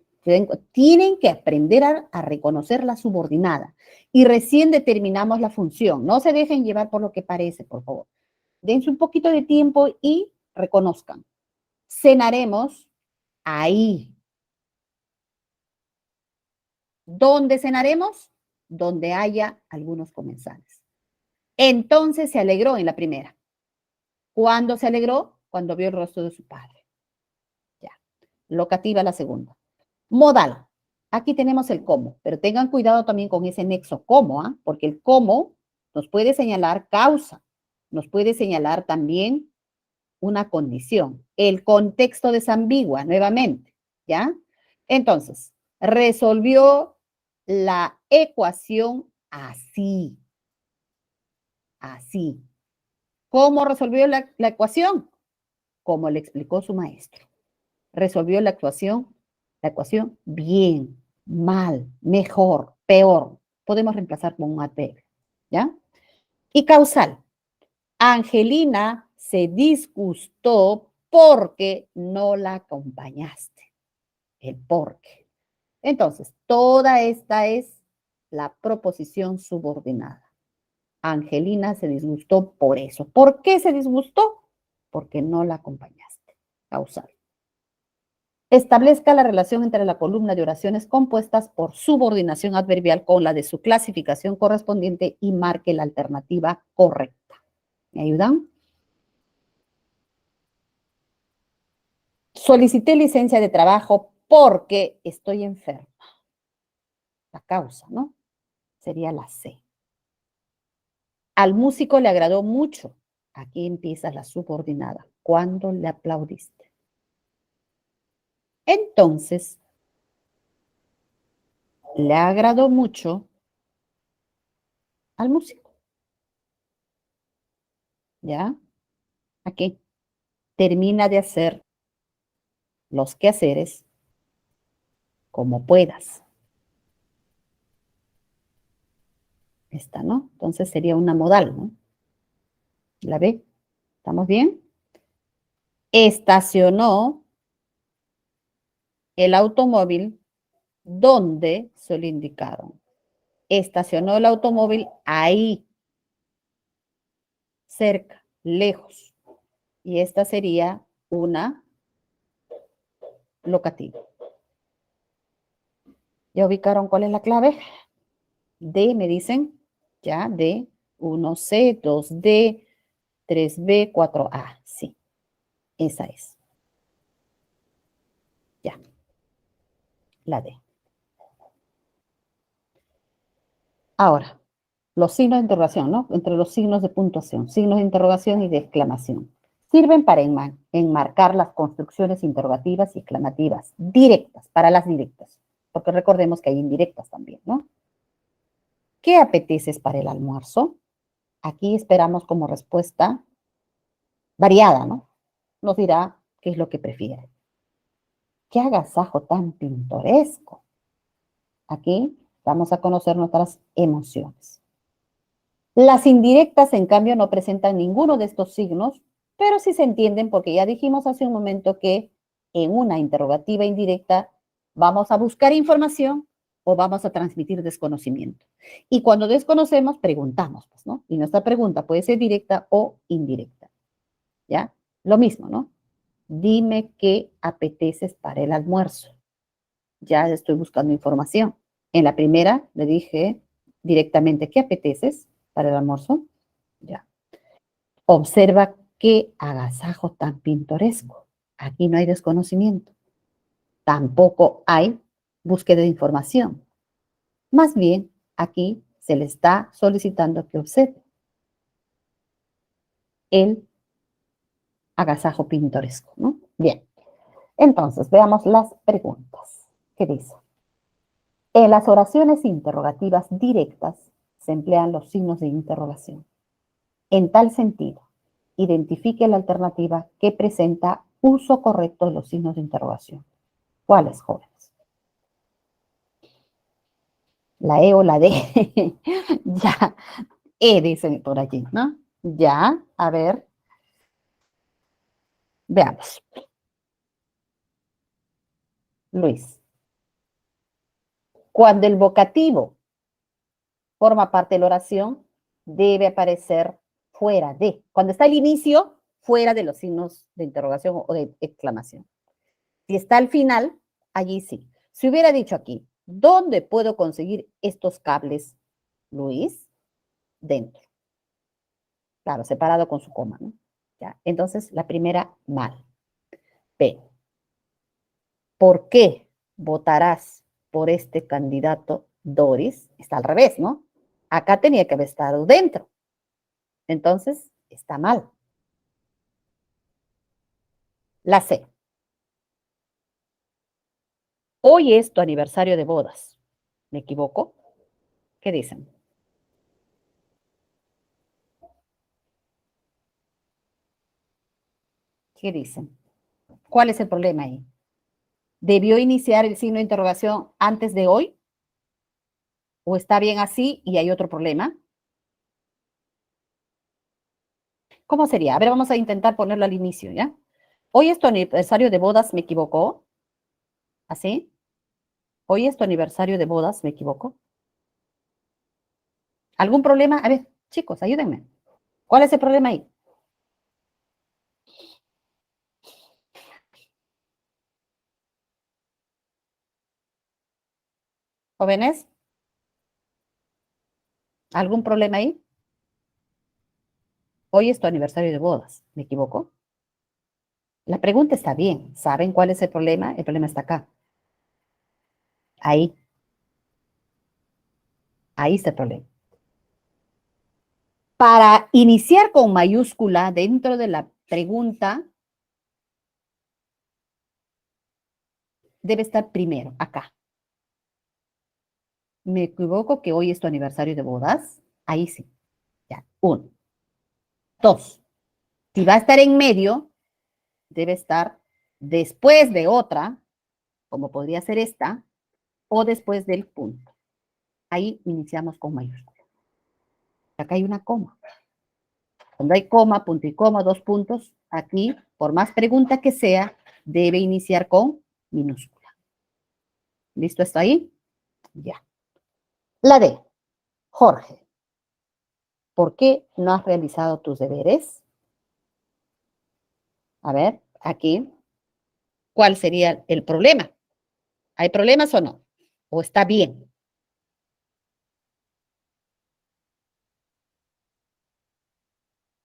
tienen que aprender a reconocer la subordinada y recién determinamos la función. No se dejen llevar por lo que parece, por favor. Dense un poquito de tiempo y reconozcan. Cenaremos ahí. ¿Dónde cenaremos? Donde haya algunos comensales. Entonces se alegró en la primera. ¿Cuándo se alegró? Cuando vio el rostro de su padre. Ya. Locativa la segunda. Modal. Aquí tenemos el cómo, pero tengan cuidado también con ese nexo cómo, ¿ah? Porque el cómo nos puede señalar causa, nos puede señalar también una condición. El contexto desambigua, nuevamente, ¿ya? Entonces, resolvió la ecuación así. Así. ¿Cómo resolvió la ecuación? Como le explicó su maestro. Resolvió la ecuación bien, mal, mejor, peor. Podemos reemplazar con un adverbio, ¿ya? Y causal. Angelina se disgustó porque no la acompañaste. El porque. Entonces, toda esta es la proposición subordinada. Angelina se disgustó por eso. ¿Por qué se disgustó? Porque no la acompañaste. Causal. Establezca la relación entre la columna de oraciones compuestas por subordinación adverbial con la de su clasificación correspondiente y marque la alternativa correcta. ¿Me ayudan? Solicité licencia de trabajo porque estoy enferma. La causa, ¿no? Sería la C. Al músico le agradó mucho. Aquí empieza la subordinada. ¿Cuándo le aplaudiste? Entonces, le agradó mucho al músico. ¿Ya? Aquí. Termina de hacer los quehaceres como puedas. Esta, ¿no? Entonces sería una modal, ¿no? ¿La ve? ¿Estamos bien? Estacionó el automóvil donde se le indicaron. Estacionó el automóvil ahí, cerca, lejos. Y esta sería una locativa. ¿Ya ubicaron cuál es la clave? D, me dicen, ya, D, 1C, 2D, 3B, 4A. Sí, esa es. Ya, la D. Ahora, los signos de interrogación, ¿no? Entre los signos de puntuación, signos de interrogación y de exclamación. Sirven para enmarcar las construcciones interrogativas y exclamativas directas, para las directas, porque recordemos que hay indirectas también, ¿no? ¿Qué apeteces para el almuerzo? Aquí esperamos como respuesta variada, ¿no? Nos dirá qué es lo que prefiere. ¿Qué agasajo tan pintoresco? Aquí vamos a conocer nuestras emociones. Las indirectas, en cambio, no presentan ninguno de estos signos, pero sí se entienden porque ya dijimos hace un momento que en una interrogativa indirecta vamos a buscar información o vamos a transmitir desconocimiento. Y cuando desconocemos, preguntamos, pues, ¿no? Y nuestra pregunta puede ser directa o indirecta, ¿ya? Lo mismo, ¿no? Dime qué apeteces para el almuerzo. Ya estoy buscando información. En la primera le dije directamente, ¿qué apeteces para el almuerzo? Ya. Observa qué agasajo tan pintoresco. Aquí no hay desconocimiento. Tampoco hay búsqueda de información. Más bien, aquí se le está solicitando que observe el agasajo pintoresco, ¿no? Bien, entonces veamos las preguntas. ¿Qué dice? En las oraciones interrogativas directas se emplean los signos de interrogación. En tal sentido, identifique la alternativa que presenta uso correcto de los signos de interrogación. ¿Cuáles, jóvenes? La E o la D. Ya, E dicen por allí, ¿no? Ya, a ver, veamos. Luis, cuando el vocativo forma parte de la oración, debe aparecer fuera de. Cuando está al inicio, fuera de los signos de interrogación o de exclamación. Si está al final, allí sí. Si hubiera dicho aquí, ¿dónde puedo conseguir estos cables, Luis? Dentro. Claro, separado con su coma, ¿no? Ya. Entonces, la primera, mal. B. ¿Por qué votarás por este candidato, Doris? Está al revés, ¿no? Acá tenía que haber estado dentro. Entonces, está mal. La C. Hoy es tu aniversario de bodas. ¿Me equivoco? ¿Qué dicen? ¿Qué dicen? ¿Cuál es el problema ahí? ¿Debió iniciar el signo de interrogación antes de hoy? ¿O está bien así y hay otro problema? ¿Cómo sería? A ver, vamos a intentar ponerlo al inicio, ¿ya? Hoy es tu aniversario de bodas, ¿me equivoco? ¿Así? Hoy es tu aniversario de bodas, ¿me equivoco? ¿Algún problema? A ver, chicos, ayúdenme. ¿Cuál es el problema ahí? ¿Jóvenes? ¿Algún problema ahí? Hoy es tu aniversario de bodas, ¿me equivoco? La pregunta está bien. ¿Saben cuál es el problema? El problema está acá. Ahí. Ahí está el problema. Para iniciar con mayúscula dentro de la pregunta, debe estar primero, acá. ¿Me equivoco que hoy es tu aniversario de bodas? Ahí sí. Ya. Uno. Dos. Si va a estar en medio, debe estar después de otra, como podría ser esta, o después del punto. Ahí iniciamos con mayúscula. Acá hay una coma. Cuando hay coma, punto y coma, dos puntos, aquí, por más pregunta que sea, debe iniciar con minúscula. ¿Listo esto ahí? Ya. La D. Jorge, ¿por qué no has realizado tus deberes? A ver, aquí, ¿cuál sería el problema? ¿Hay problemas o no? ¿O está bien?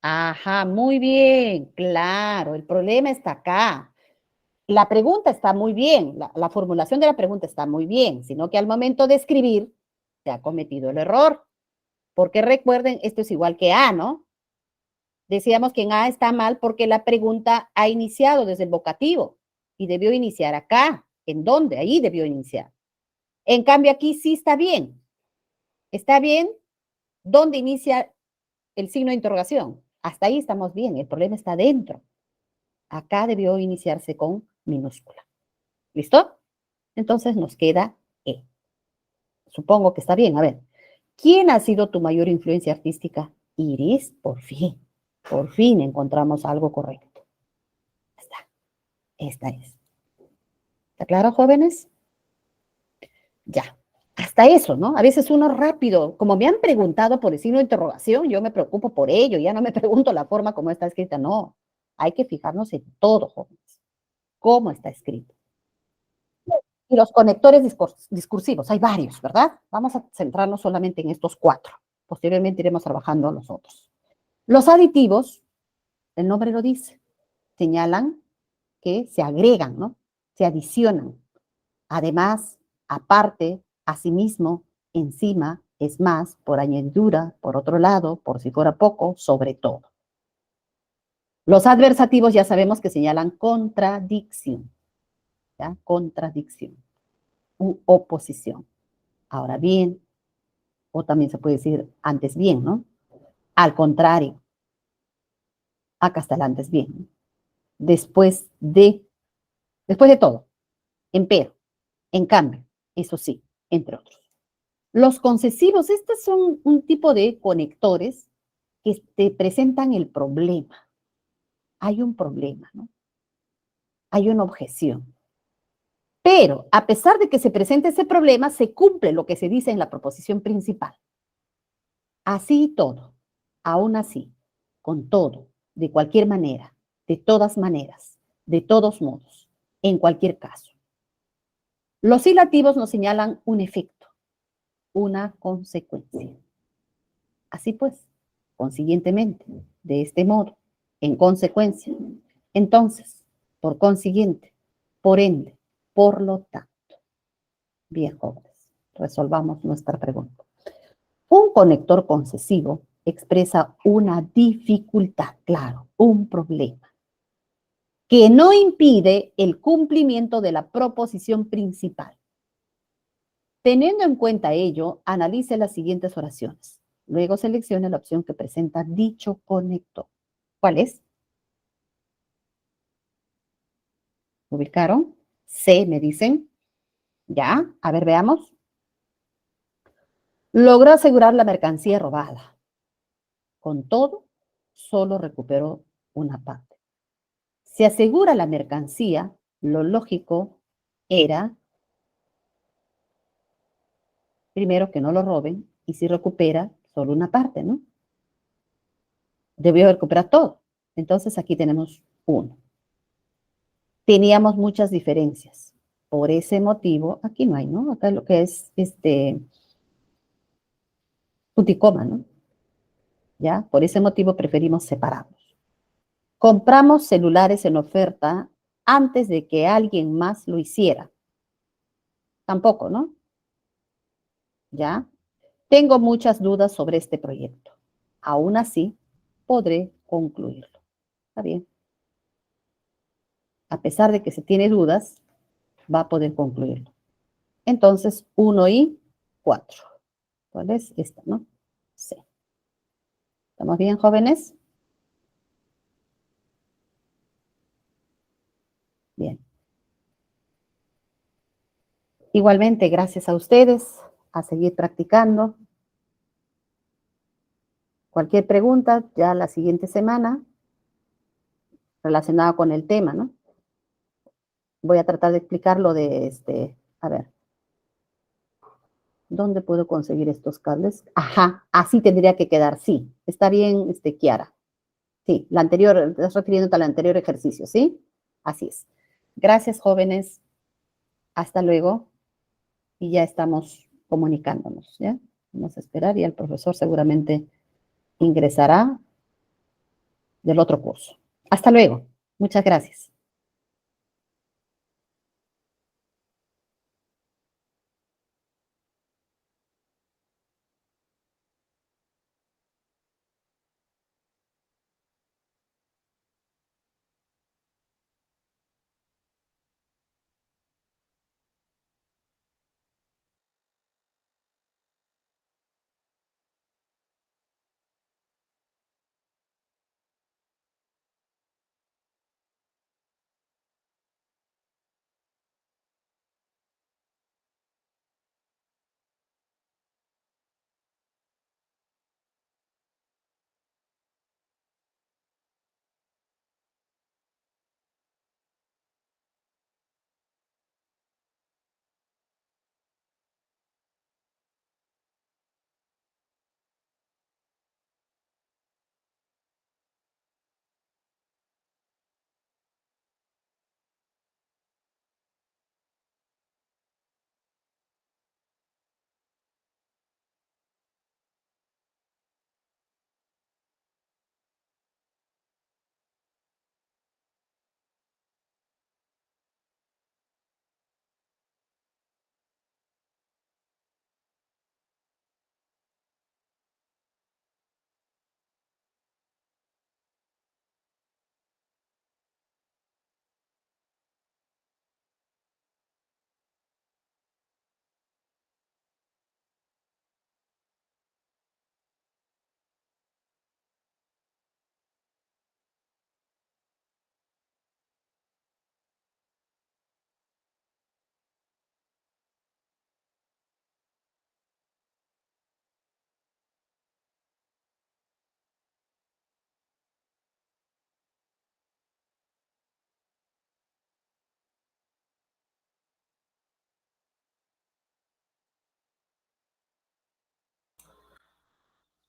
Ajá, muy bien, claro, el problema está acá. La pregunta está muy bien, la formulación de la pregunta está muy bien, sino que al momento de escribir se ha cometido el error. Porque recuerden, esto es igual que A, ¿no? Decíamos que en A está mal porque la pregunta ha iniciado desde el vocativo y debió iniciar acá. ¿En dónde? Ahí debió iniciar. En cambio, aquí sí está bien. ¿Está bien? ¿Dónde inicia el signo de interrogación? Hasta ahí estamos bien. El problema está dentro. Acá debió iniciarse con minúscula. ¿Listo? Entonces nos queda E. Supongo que está bien. A ver, ¿quién ha sido tu mayor influencia artística? Iris, por fin encontramos algo correcto. Está, esta es. ¿Está claro, jóvenes? Ya. Hasta eso, ¿no? A veces uno rápido, como me han preguntado por el signo de interrogación, yo me preocupo por ello, ya no me pregunto la forma como está escrita, no. Hay que fijarnos en todo, jóvenes. ¿Cómo está escrito? Y los conectores discursivos, hay varios, ¿verdad? Vamos a centrarnos solamente en estos cuatro. Posteriormente iremos trabajando los otros. Los aditivos, el nombre lo dice, señalan que se agregan, ¿no? Se adicionan. Además, aparte, asimismo, encima, es más, por añadidura, por otro lado, por si fuera poco, sobre todo. Los adversativos ya sabemos que señalan contradicción, ¿ya? Contradicción u oposición. Ahora bien, o también se puede decir antes bien, ¿no? Al contrario, acá está el antes bien, ¿no? Después de todo, empero, en cambio, eso sí, entre otros. Los concesivos, estos son un tipo de conectores que te presentan el problema. Hay un problema, ¿no? Hay una objeción. Pero a pesar de que se presente ese problema, se cumple lo que se dice en la proposición principal. Así y todo, aún así, con todo, de cualquier manera, de todas maneras, de todos modos, en cualquier caso. Los ilativos nos señalan un efecto, una consecuencia. Así pues, consiguientemente, de este modo, en consecuencia. Entonces, por consiguiente, por ende, por lo tanto. Bien, jóvenes, resolvamos nuestra pregunta. Un conector concesivo expresa una dificultad, claro, un problema, que no impide el cumplimiento de la proposición principal. Teniendo en cuenta ello, analice las siguientes oraciones. Luego seleccione la opción que presenta dicho conector. ¿Cuál es? ¿Ubicaron? C, me dicen. Ya, a ver, veamos. Logró asegurar la mercancía robada. Con todo, solo recuperó una parte. Si asegura la mercancía, lo lógico era, primero, que no lo roben, y si recupera, solo una parte, ¿no? Debió recuperar todo. Entonces aquí tenemos uno. Teníamos muchas diferencias. Por ese motivo, aquí no hay, ¿no? Acá lo que es puticoma, ¿no? ¿Ya? Por ese motivo preferimos separarlos. Compramos celulares en oferta antes de que alguien más lo hiciera. Tampoco, ¿no? ¿Ya? Tengo muchas dudas sobre este proyecto. Aún así, podré concluirlo. ¿Está bien? A pesar de que se tiene dudas, va a poder concluirlo. Entonces, 1 y 4. ¿Cuál es? Esta, ¿no? C. ¿Estamos bien, jóvenes? Bien. Igualmente, gracias a ustedes, a seguir practicando. Cualquier pregunta, ya la siguiente semana, relacionada con el tema, ¿no? Voy a tratar de explicar lo de a ver, ¿dónde puedo conseguir estos cables? Ajá, así tendría que quedar, sí. Está bien, Kiara. Sí, la anterior, estás refiriéndote al anterior ejercicio, ¿sí? Así es. Gracias, jóvenes. Hasta luego. Y ya estamos comunicándonos, ¿ya? Vamos a esperar y el profesor seguramente ingresará del otro curso. Hasta luego. Muchas gracias.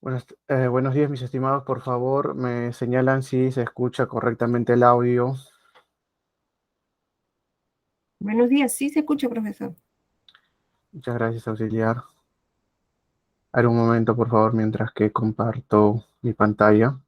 Buenos días, mis estimados. Por favor, me señalan si se escucha correctamente el audio. Buenos días, sí se escucha, profesor. Muchas gracias, auxiliar. A ver un momento, por favor, mientras que comparto mi pantalla.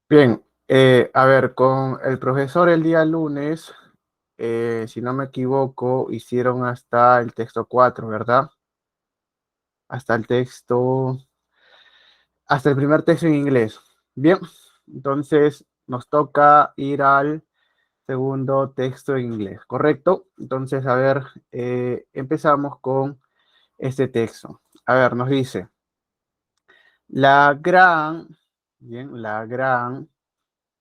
Bien, a ver, con el profesor el día lunes, si no me equivoco, hicieron hasta el texto 4, ¿verdad? Hasta el primer texto en inglés. Bien, entonces nos toca ir al segundo texto en inglés, ¿correcto? Entonces, a ver, empezamos con este texto. A ver, nos dice, la gran, bien, la gran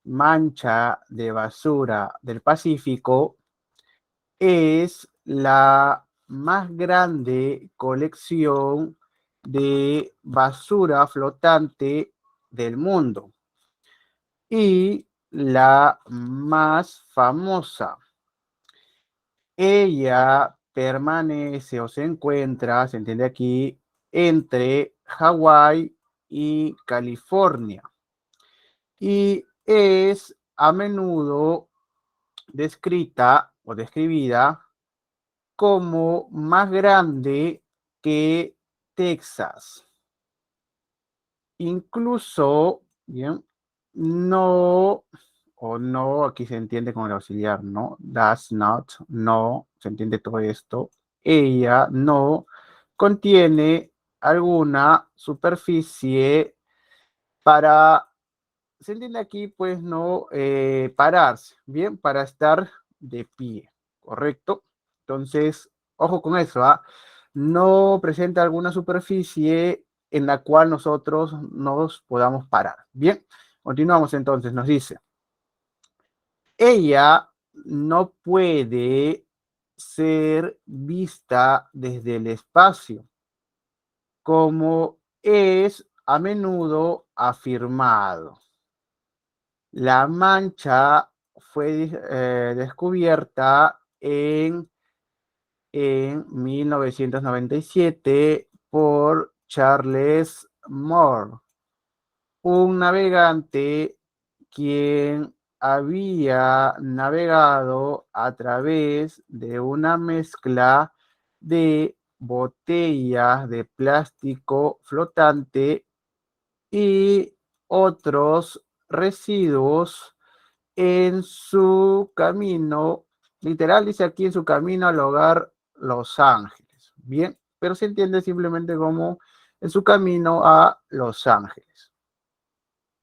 mancha de basura del Pacífico es la más grande colección de basura flotante del mundo y la más famosa. Ella permanece o se encuentra, se entiende aquí, entre Hawái y California y es a menudo descrita o describida como más grande que Texas. Incluso, bien, no, o no, aquí se entiende con el auxiliar, no, does not, no, se entiende todo esto. Ella no contiene alguna superficie para, se entiende aquí, pues no pararse, bien, para estar de pie, ¿correcto? Entonces, ojo con eso, ¿ah? No presenta alguna superficie en la cual nosotros nos podamos parar. Bien, continuamos entonces, nos dice, ella no puede ser vista desde el espacio, como es a menudo afirmado. La mancha fue descubierta en 1997 por Charles Moore, un navegante quien había navegado a través de una mezcla de botellas de plástico flotante y otros residuos en su camino, literal dice aquí en su camino al hogar Los Ángeles. Bien, pero se entiende simplemente como en su camino a Los Ángeles.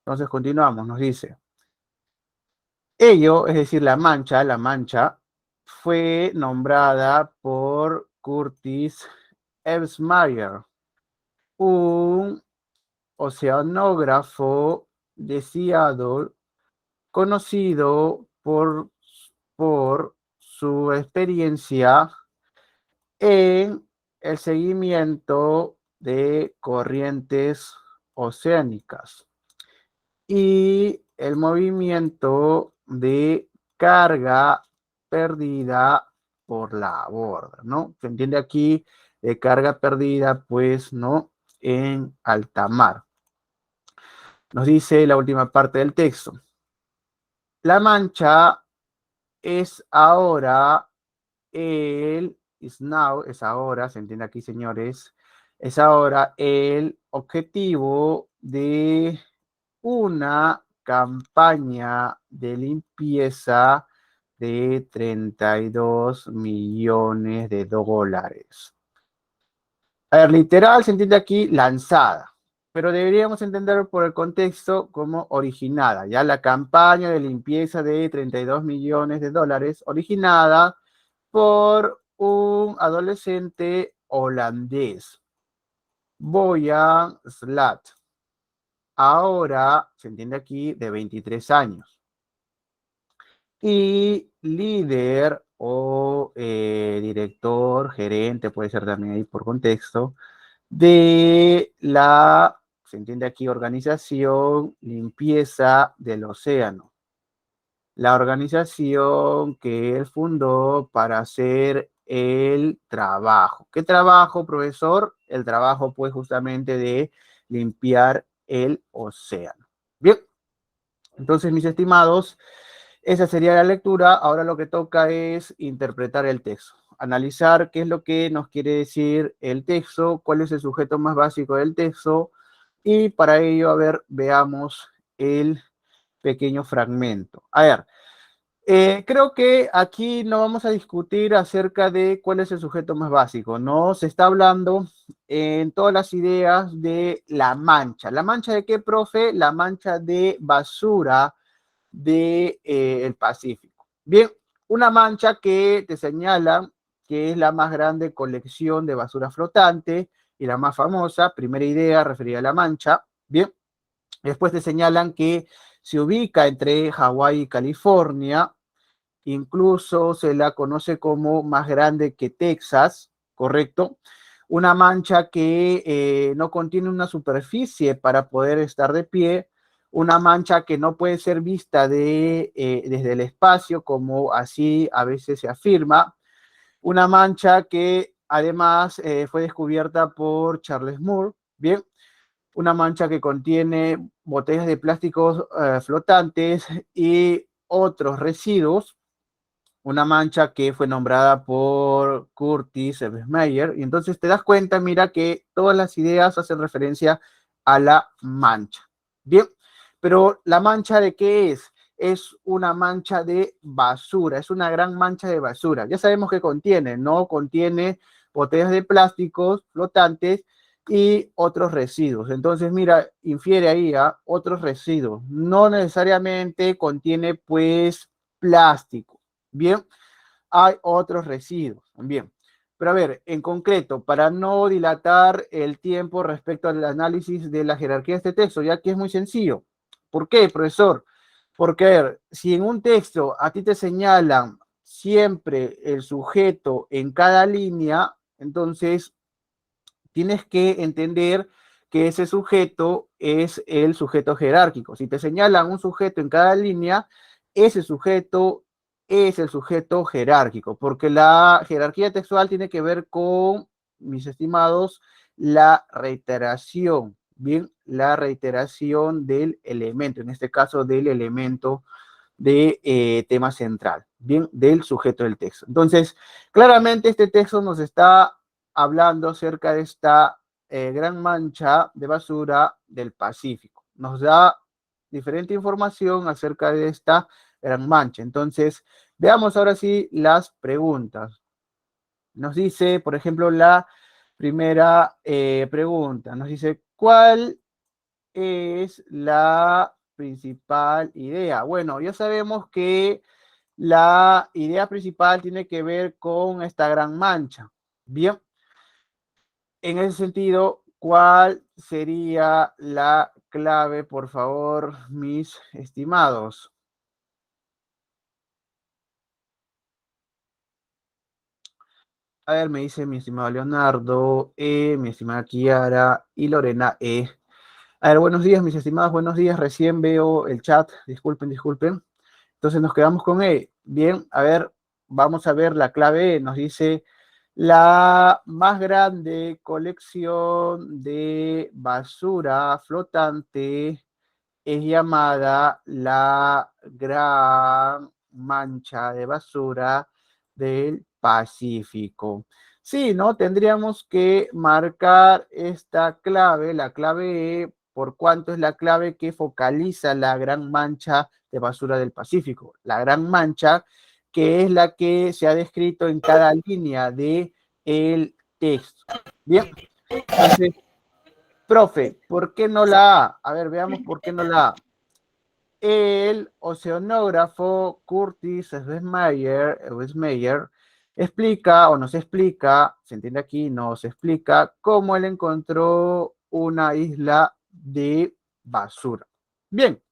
Entonces continuamos, nos dice, ello, es decir, la mancha, fue nombrada por Curtis Elsmayer, un oceanógrafo de Seattle conocido por su experiencia en el seguimiento de corrientes oceánicas y el movimiento de carga perdida por la borda, ¿no? Se entiende aquí de carga perdida, pues, ¿no? En alta mar. Nos dice la última parte del texto. La mancha es ahora es ahora, se entiende aquí, señores, es ahora el objetivo de una campaña de limpieza de 32 millones de dólares. A ver, literal se entiende aquí lanzada. pero deberíamos entender por el contexto como originada, ya la campaña de limpieza de 32 millones de dólares originada por un adolescente holandés, Boyan Slat. Ahora, se entiende aquí, de 23 años. Y líder o director, gerente, puede ser también ahí por contexto, de la, se entiende aquí, organización Limpieza del Océano. La organización que él fundó para hacer el trabajo. ¿Qué trabajo, profesor? El trabajo, pues, justamente de limpiar el océano. Bien, entonces, mis estimados, esa sería la lectura. Ahora lo que toca es interpretar el texto, analizar qué es lo que nos quiere decir el texto, cuál es el sujeto más básico del texto, y para ello, a ver, veamos el pequeño fragmento. A ver, creo que aquí no vamos a discutir acerca de cuál es el sujeto más básico, ¿no? Se está hablando en todas las ideas de la mancha. ¿La mancha de qué, profe? La mancha de basura del el Pacífico. Bien, una mancha que te señala que es la más grande colección de basura flotante y la más famosa, primera idea referida a la mancha. Bien, después te señalan que se ubica entre Hawái y California, incluso se la conoce como más grande que Texas, ¿correcto? Una mancha que no contiene una superficie para poder estar de pie, una mancha que no puede ser vista desde el espacio, como así a veces se afirma, una mancha que además fue descubierta por Charles Moore, ¿bien? Una mancha que contiene botellas de plásticos flotantes y otros residuos, una mancha que fue nombrada por Curtis Meyer, y entonces te das cuenta, mira, que todas las ideas hacen referencia a la mancha. Bien, pero ¿la mancha de qué es? Es una mancha de basura, es una gran mancha de basura. Ya sabemos qué contiene, ¿no? Contiene botellas de plásticos flotantes y otros residuos. Entonces, mira, infiere ahí a otros residuos. No necesariamente contiene, pues, plástico. Bien, hay otros residuos también. Pero a ver, en concreto, para no dilatar el tiempo respecto al análisis de la jerarquía de este texto, ya que es muy sencillo. ¿Por qué, profesor? Porque, a ver, si en un texto a ti te señalan siempre el sujeto en cada línea, entonces tienes que entender que ese sujeto es el sujeto jerárquico. Si te señalan un sujeto en cada línea, ese sujeto es el sujeto jerárquico, porque la jerarquía textual tiene que ver con, mis estimados, la reiteración, ¿bien? La reiteración del elemento, en este caso del elemento de tema central, ¿bien? Del sujeto del texto. Entonces, claramente este texto nos está hablando acerca de esta gran mancha de basura del Pacífico. Nos da diferente información acerca de esta gran mancha. Entonces, veamos ahora sí las preguntas. Nos dice, por ejemplo, la primera pregunta. Nos dice, ¿cuál es la principal idea? Bueno, ya sabemos que la idea principal tiene que ver con esta gran mancha. Bien, en ese sentido, ¿cuál sería la clave, por favor, mis estimados? A ver, me dice mi estimado Leonardo, mi estimada Kiara y Lorena E. A ver, buenos días, mis estimados, buenos días. Recién veo el chat, disculpen, disculpen. Entonces nos quedamos con E. Bien, a ver, vamos a ver la clave E. Nos dice la más grande colección de basura flotante es llamada la Gran Mancha de Basura del Pacífico. Sí, ¿no? Tendríamos que marcar esta clave, la clave E, por cuanto es la clave que focaliza la gran mancha de basura del Pacífico. La gran mancha que es la que se ha descrito en cada línea de el texto. Bien, entonces Profe, ¿por qué no la A? A ver, veamos por qué no la A. El oceanógrafo Curtis Westmeyer explica o nos explica, se entiende aquí, nos explica cómo él encontró una isla de basura. Bien,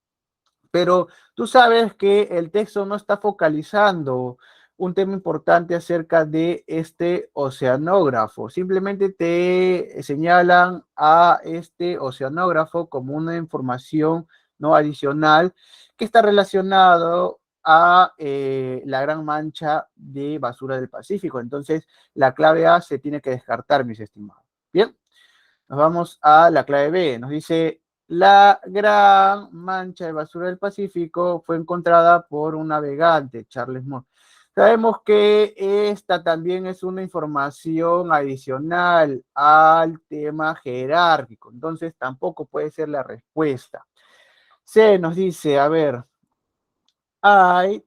pero tú sabes que el texto no está focalizando un tema importante acerca de este oceanógrafo. Simplemente te señalan a este oceanógrafo como una información no adicional que está relacionado a la gran mancha de basura del Pacífico. Entonces, la clave A se tiene que descartar, mis estimados. Bien, nos vamos a la clave B. Nos dice, la gran mancha de basura del Pacífico fue encontrada por un navegante, Charles Moore. Sabemos que esta también es una información adicional al tema jerárquico, entonces tampoco puede ser la respuesta. C nos dice, a ver, hay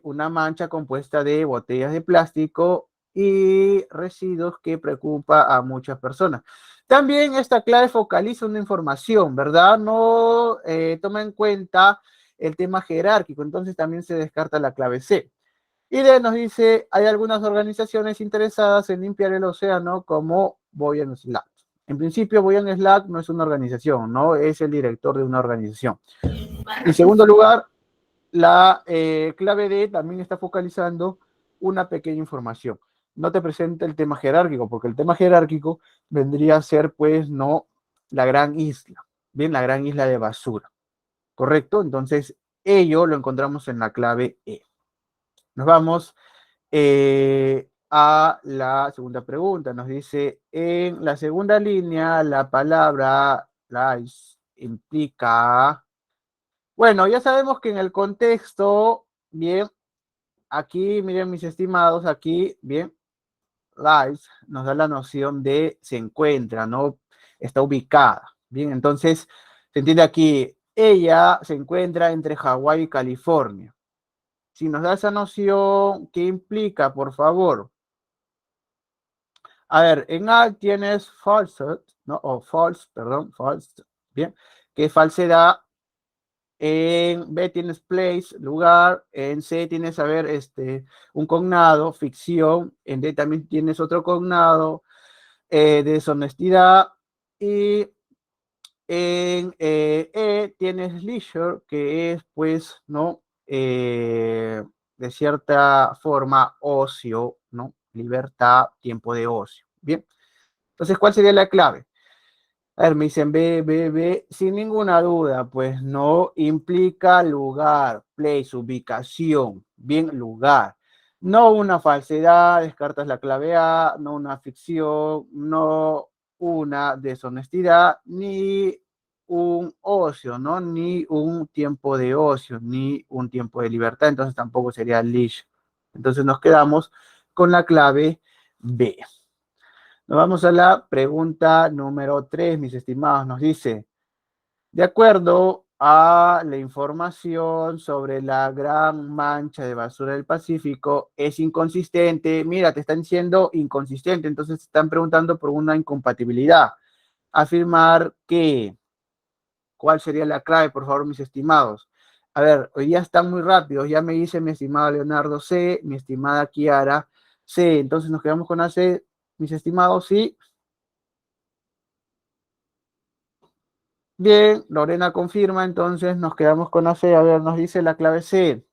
una mancha compuesta de botellas de plástico y residuos que preocupa a muchas personas. También esta clave focaliza una información, ¿verdad? No toma en cuenta el tema jerárquico, entonces también se descarta la clave C. Y D nos dice, hay algunas organizaciones interesadas en limpiar el océano como Boyan Slack. En principio, Boyan Slack no es una organización, no es el director de una organización. En segundo lugar, la clave D también está focalizando una pequeña información. No te presenta el tema jerárquico, porque el tema jerárquico vendría a ser, pues, no la gran isla, bien, la gran isla de basura, ¿correcto? Entonces, ello lo encontramos en la clave E. Nos vamos a la segunda pregunta. Nos dice, en la segunda línea, la palabra lies implica... Bueno, ya sabemos que en el contexto, bien, aquí, miren mis estimados, aquí, bien, lies nos da la noción de se encuentra, ¿no? Está ubicada. Bien, entonces, se entiende aquí, ella se encuentra entre Hawái y California. Si nos da esa noción, ¿qué implica, por favor? A ver, en A tienes falsehood, ¿no? O false, perdón, false, bien, que es falsedad. En B tienes place, lugar. En C tienes, a ver, un cognado, ficción. En D también tienes otro cognado, deshonestidad. Y en E tienes leisure, que es, pues, ¿no? De cierta forma, ocio, ¿no? Libertad, tiempo de ocio. Bien. Entonces, ¿cuál sería la clave? A ver, me dicen B, sin ninguna duda, pues no implica lugar, place, ubicación, bien, lugar. No una falsedad, descartas la clave A, no una ficción, no una deshonestidad, ni un ocio, ¿no? Ni un tiempo de ocio, ni un tiempo de libertad, entonces tampoco sería leash. Entonces nos quedamos con la clave B. Nos vamos a la pregunta número 3, mis estimados. Nos dice, de acuerdo a la información sobre la gran mancha de basura del Pacífico, es inconsistente. Mira, te están diciendo inconsistente, entonces te están preguntando por una incompatibilidad. Afirmar que, ¿cuál sería la clave, por favor, mis estimados? A ver, hoy día están muy rápidos. Ya me dice mi estimado Leonardo C, mi estimada Kiara C. Entonces nos quedamos con la C, mis estimados, sí. Bien, Lorena confirma, entonces nos quedamos con la C. A ver, nos dice la clave C.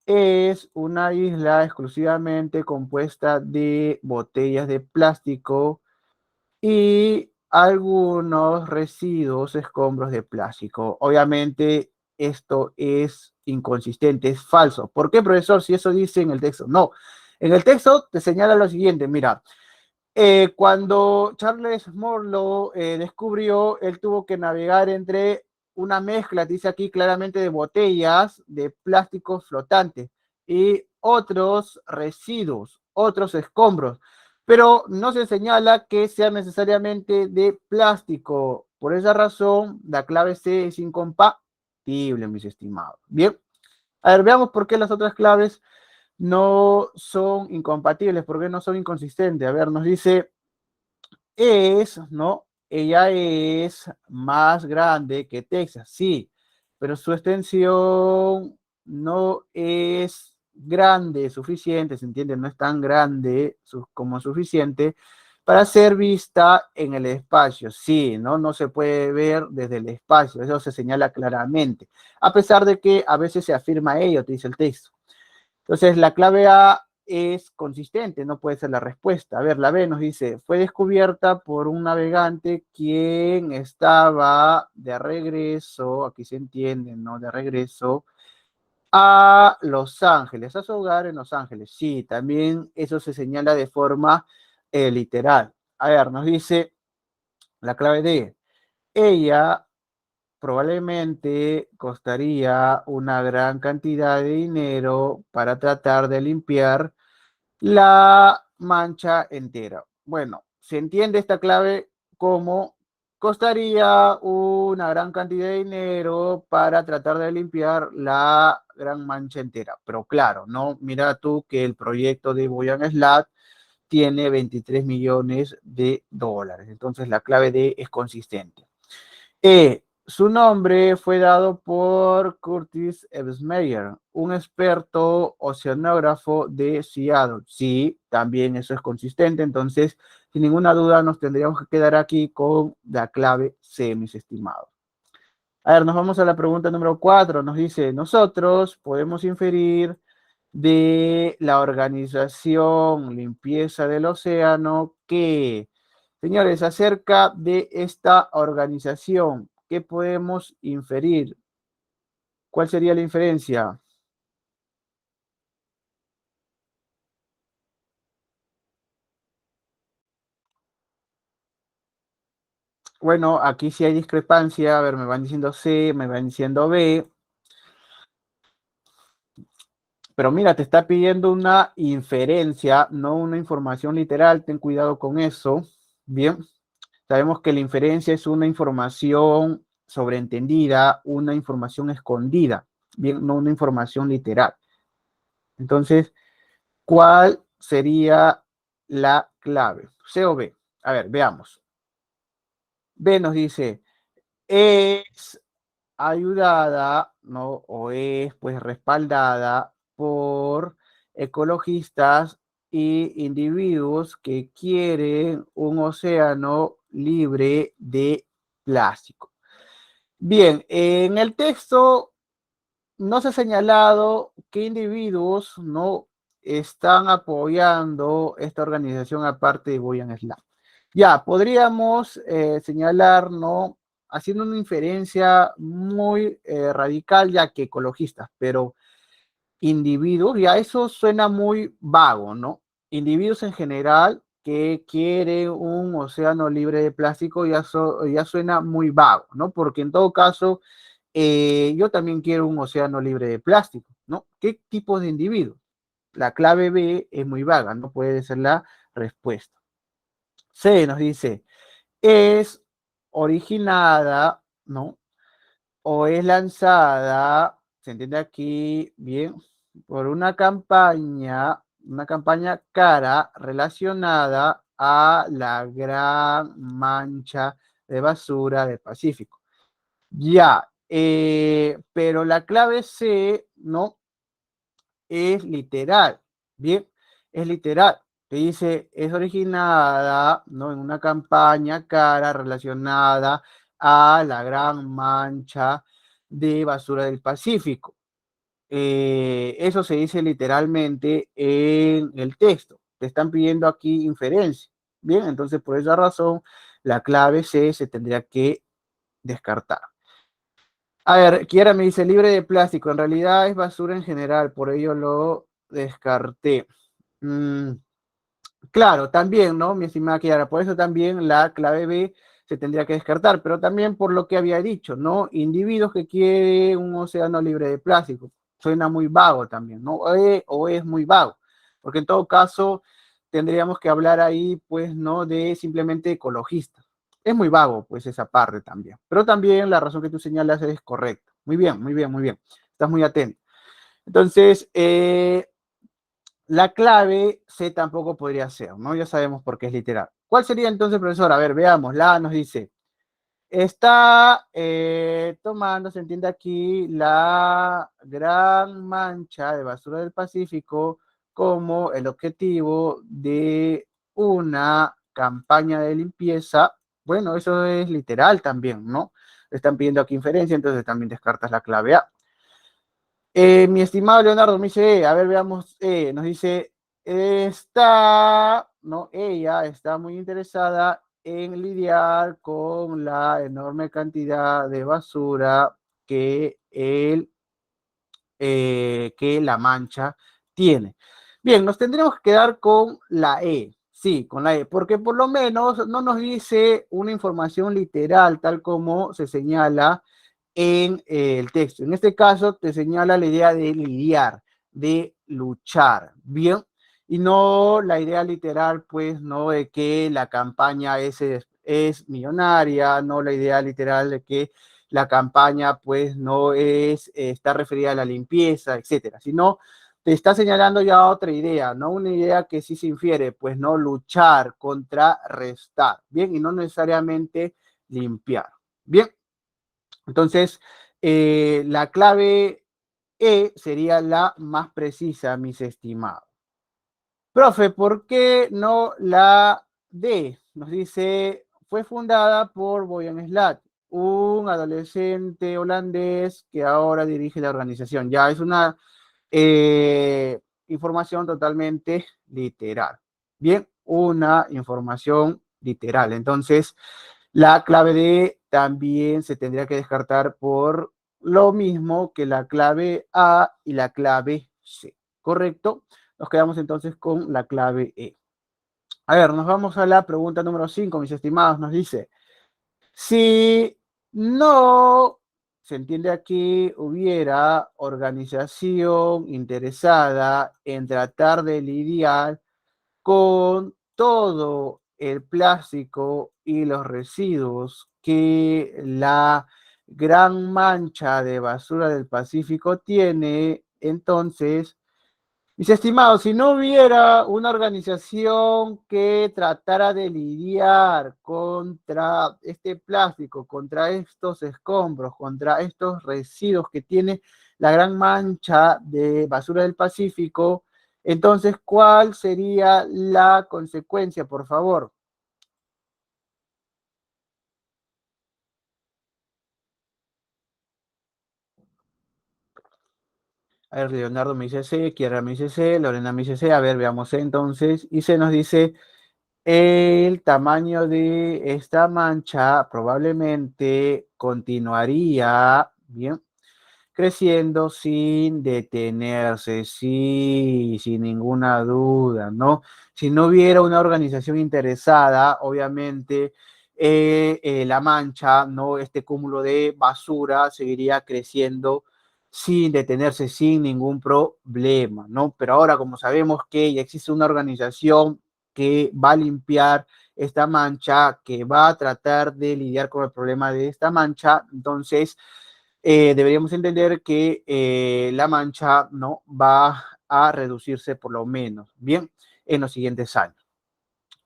Es una isla exclusivamente compuesta de botellas de plástico y algunos residuos, escombros de plástico. Obviamente, esto es inconsistente, es falso. ¿Por qué, profesor? Si eso dice en el texto. No, en el texto te señala lo siguiente, mira. Cuando Charles Moore lo descubrió, él tuvo que navegar entre una mezcla, dice aquí claramente, de botellas de plástico flotante y otros residuos, otros escombros, pero no se señala que sea necesariamente de plástico. Por esa razón, la clave C es incompatible, mis estimados. Bien, a ver, veamos por qué las otras claves no son incompatibles, por qué no son inconsistentes. A ver, nos dice, es, ¿no? Ella es más grande que Texas, sí, pero su extensión no es grande, suficiente, ¿se entiende? No es tan grande como suficiente para ser vista en el espacio, sí, ¿no? No se puede ver desde el espacio, eso se señala claramente, a pesar de que a veces se afirma ello, te dice el texto. Entonces, la clave A es consistente, no puede ser la respuesta. A ver, la B nos dice, fue descubierta por un navegante quien estaba de regreso, aquí se entiende, ¿no? De regreso a Los Ángeles, a su hogar en Los Ángeles. Sí, también eso se señala de forma literal. A ver, nos dice la clave D. Ella probablemente costaría una gran cantidad de dinero para tratar de limpiar la mancha entera. Bueno, se entiende esta clave como costaría una gran cantidad de dinero para tratar de limpiar la gran mancha entera. Pero claro, no, mira tú que el proyecto de Boyan Slat tiene 23 millones de dólares. Entonces la clave D es consistente. Su nombre fue dado por Curtis Ebsmeyer, un experto oceanógrafo de Seattle. Sí, también eso es consistente, entonces, sin ninguna duda, nos tendríamos que quedar aquí con la clave C, mis estimados. A ver, nos vamos a la pregunta número 4. Nos dice, nosotros podemos inferir de la organización Limpieza del Océano que, señores, acerca de esta organización, ¿qué podemos inferir? ¿Cuál sería la inferencia? Bueno, aquí sí hay discrepancia. A ver, me van diciendo C, me van diciendo B. Pero mira, te está pidiendo una inferencia, no una información literal. Ten cuidado con eso. Bien. Sabemos que la inferencia es una información sobreentendida, una información escondida, bien, no una información literal. Entonces, ¿cuál sería la clave? ¿C o B? A ver, veamos. B nos dice, es ayudada, ¿no? O es, pues, respaldada por ecologistas y individuos que quieren un océano libre de plástico. Bien, en el texto no se ha señalado qué individuos no están apoyando esta organización aparte de Boyan Slam. Ya, podríamos señalar, ¿no? Haciendo una inferencia muy radical, ya que ecologistas, pero individuos, ya eso suena muy vago, ¿no? Individuos en general que quieren un océano libre de plástico ya suena muy vago, ¿no? Porque en todo caso, yo también quiero un océano libre de plástico, ¿no? ¿Qué tipo de individuos? La clave B es muy vaga, no puede ser la respuesta. C nos dice, es originada, ¿no? O es lanzada, se entiende aquí bien, por una campaña cara relacionada a la gran mancha de basura del Pacífico. Ya, pero la clave C, ¿no? Es literal, bien, es literal. Te dice, es originada, ¿no? En una campaña cara relacionada a la gran mancha de basura del Pacífico. Eso se dice literalmente en el texto. Te están pidiendo aquí inferencia. Bien, entonces por esa razón la clave C se tendría que descartar. A ver, Kiara me dice libre de plástico. En realidad es basura en general, por ello lo descarté. Mm, claro, también, ¿no? Mi estimada Kiara, por eso también la clave B se tendría que descartar, pero también por lo que había dicho, ¿no? Individuos que quieren un océano libre de plástico. Suena muy vago también, ¿no? O es muy vago, porque en todo caso tendríamos que hablar ahí, pues, ¿no? De simplemente ecologistas. Es muy vago, pues, esa parte también. Pero también la razón que tú señalas es correcta. Muy bien, muy bien, muy bien. Estás muy atento. Entonces, la clave C tampoco podría ser, ¿no? Ya sabemos por qué es literal. ¿Cuál sería entonces, profesor? A ver, veamos. La A nos dice, está tomando, se entiende aquí, la gran mancha de basura del Pacífico como el objetivo de una campaña de limpieza. Bueno, eso es literal también, ¿no? Están pidiendo aquí inferencia, entonces también descartas la clave A. Mi estimado Leonardo me dice, a ver, veamos, nos dice, está, ¿no? Ella está muy interesada en lidiar con la enorme cantidad de basura que que La Mancha tiene. Bien, nos tendremos que quedar con la E, sí, con la E, porque por lo menos no nos dice una información literal tal como se señala en el texto. En este caso te señala la idea de lidiar, de luchar, ¿bien? Y no la idea literal, pues, no de que la campaña es millonaria, no la idea literal de que la campaña pues no está referida a la limpieza, etcétera, sino te está señalando ya otra idea, ¿no? Una idea que sí se infiere, pues no luchar, contrarrestar, ¿bien? Y no necesariamente limpiar, ¿bien? Entonces, la clave E sería la más precisa, mis estimados. Profe, ¿por qué no la D? Nos dice, fue fundada por Boyan Slat, un adolescente holandés que ahora dirige la organización. Ya es una información totalmente literal. Bien, una información literal. Entonces, la clave D también se tendría que descartar por lo mismo que la clave A y la clave C. ¿Correcto? Nos quedamos entonces con la clave E. A ver, nos vamos a la pregunta número 5, mis estimados. Nos dice, si no, se entiende aquí, hubiera organización interesada en tratar de lidiar con todo el plástico y los residuos que la gran mancha de basura del Pacífico tiene, entonces, mis estimados, si no hubiera una organización que tratara de lidiar contra este plástico, contra estos escombros, contra estos residuos que tiene la gran mancha de basura del Pacífico, entonces, ¿cuál sería la consecuencia, por favor? A ver, Leonardo me dice C, Kiara me dice C, Lorena me dice C. A ver, veamos entonces. Y se nos dice, el tamaño de esta mancha probablemente continuaría, bien, creciendo sin detenerse, sí, sin ninguna duda, ¿no? Si no hubiera una organización interesada, obviamente la mancha, ¿no? Este cúmulo de basura seguiría creciendo sin detenerse, sin ningún problema, ¿no? Pero ahora, como sabemos que ya existe una organización que va a limpiar esta mancha, que va a tratar de lidiar con el problema de esta mancha, entonces deberíamos entender que la mancha no va a reducirse por lo menos, bien, en los siguientes años.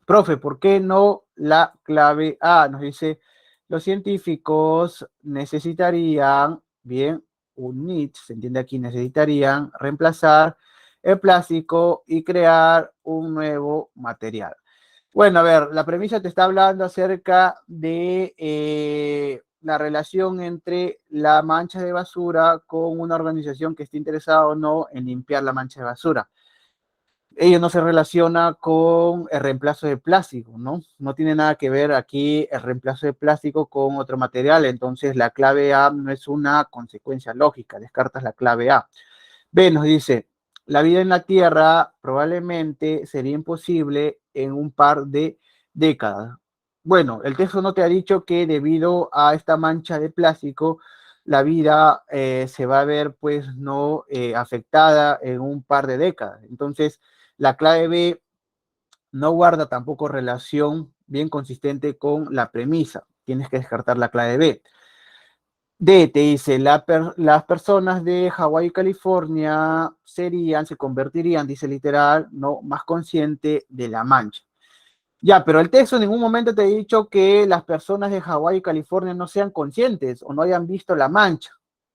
Profe, ¿por qué no la clave A? Nos dice, los científicos necesitarían, bien, un niche, se entiende aquí, necesitarían reemplazar el plástico y crear un nuevo material. Bueno, a ver, la premisa te está hablando acerca de la relación entre la mancha de basura con una organización que esté interesada o no en limpiar la mancha de basura. Ello no se relaciona con el reemplazo de plástico, ¿no? No tiene nada que ver aquí el reemplazo de plástico con otro material, entonces la clave A no es una consecuencia lógica, descartas la clave A. B nos dice, la vida en la Tierra probablemente sería imposible en un par de décadas. Bueno, el texto no te ha dicho que debido a esta mancha de plástico, la vida se va a ver pues no afectada en un par de décadas. Entonces, la clave B no guarda tampoco relación bien consistente con la premisa. Tienes que descartar la clave B. D te dice, las personas de Hawái y California se convertirían, dice literal, no más consciente de la mancha. Ya, pero el texto en ningún momento te ha dicho que las personas de Hawái y California no sean conscientes o no hayan visto la mancha.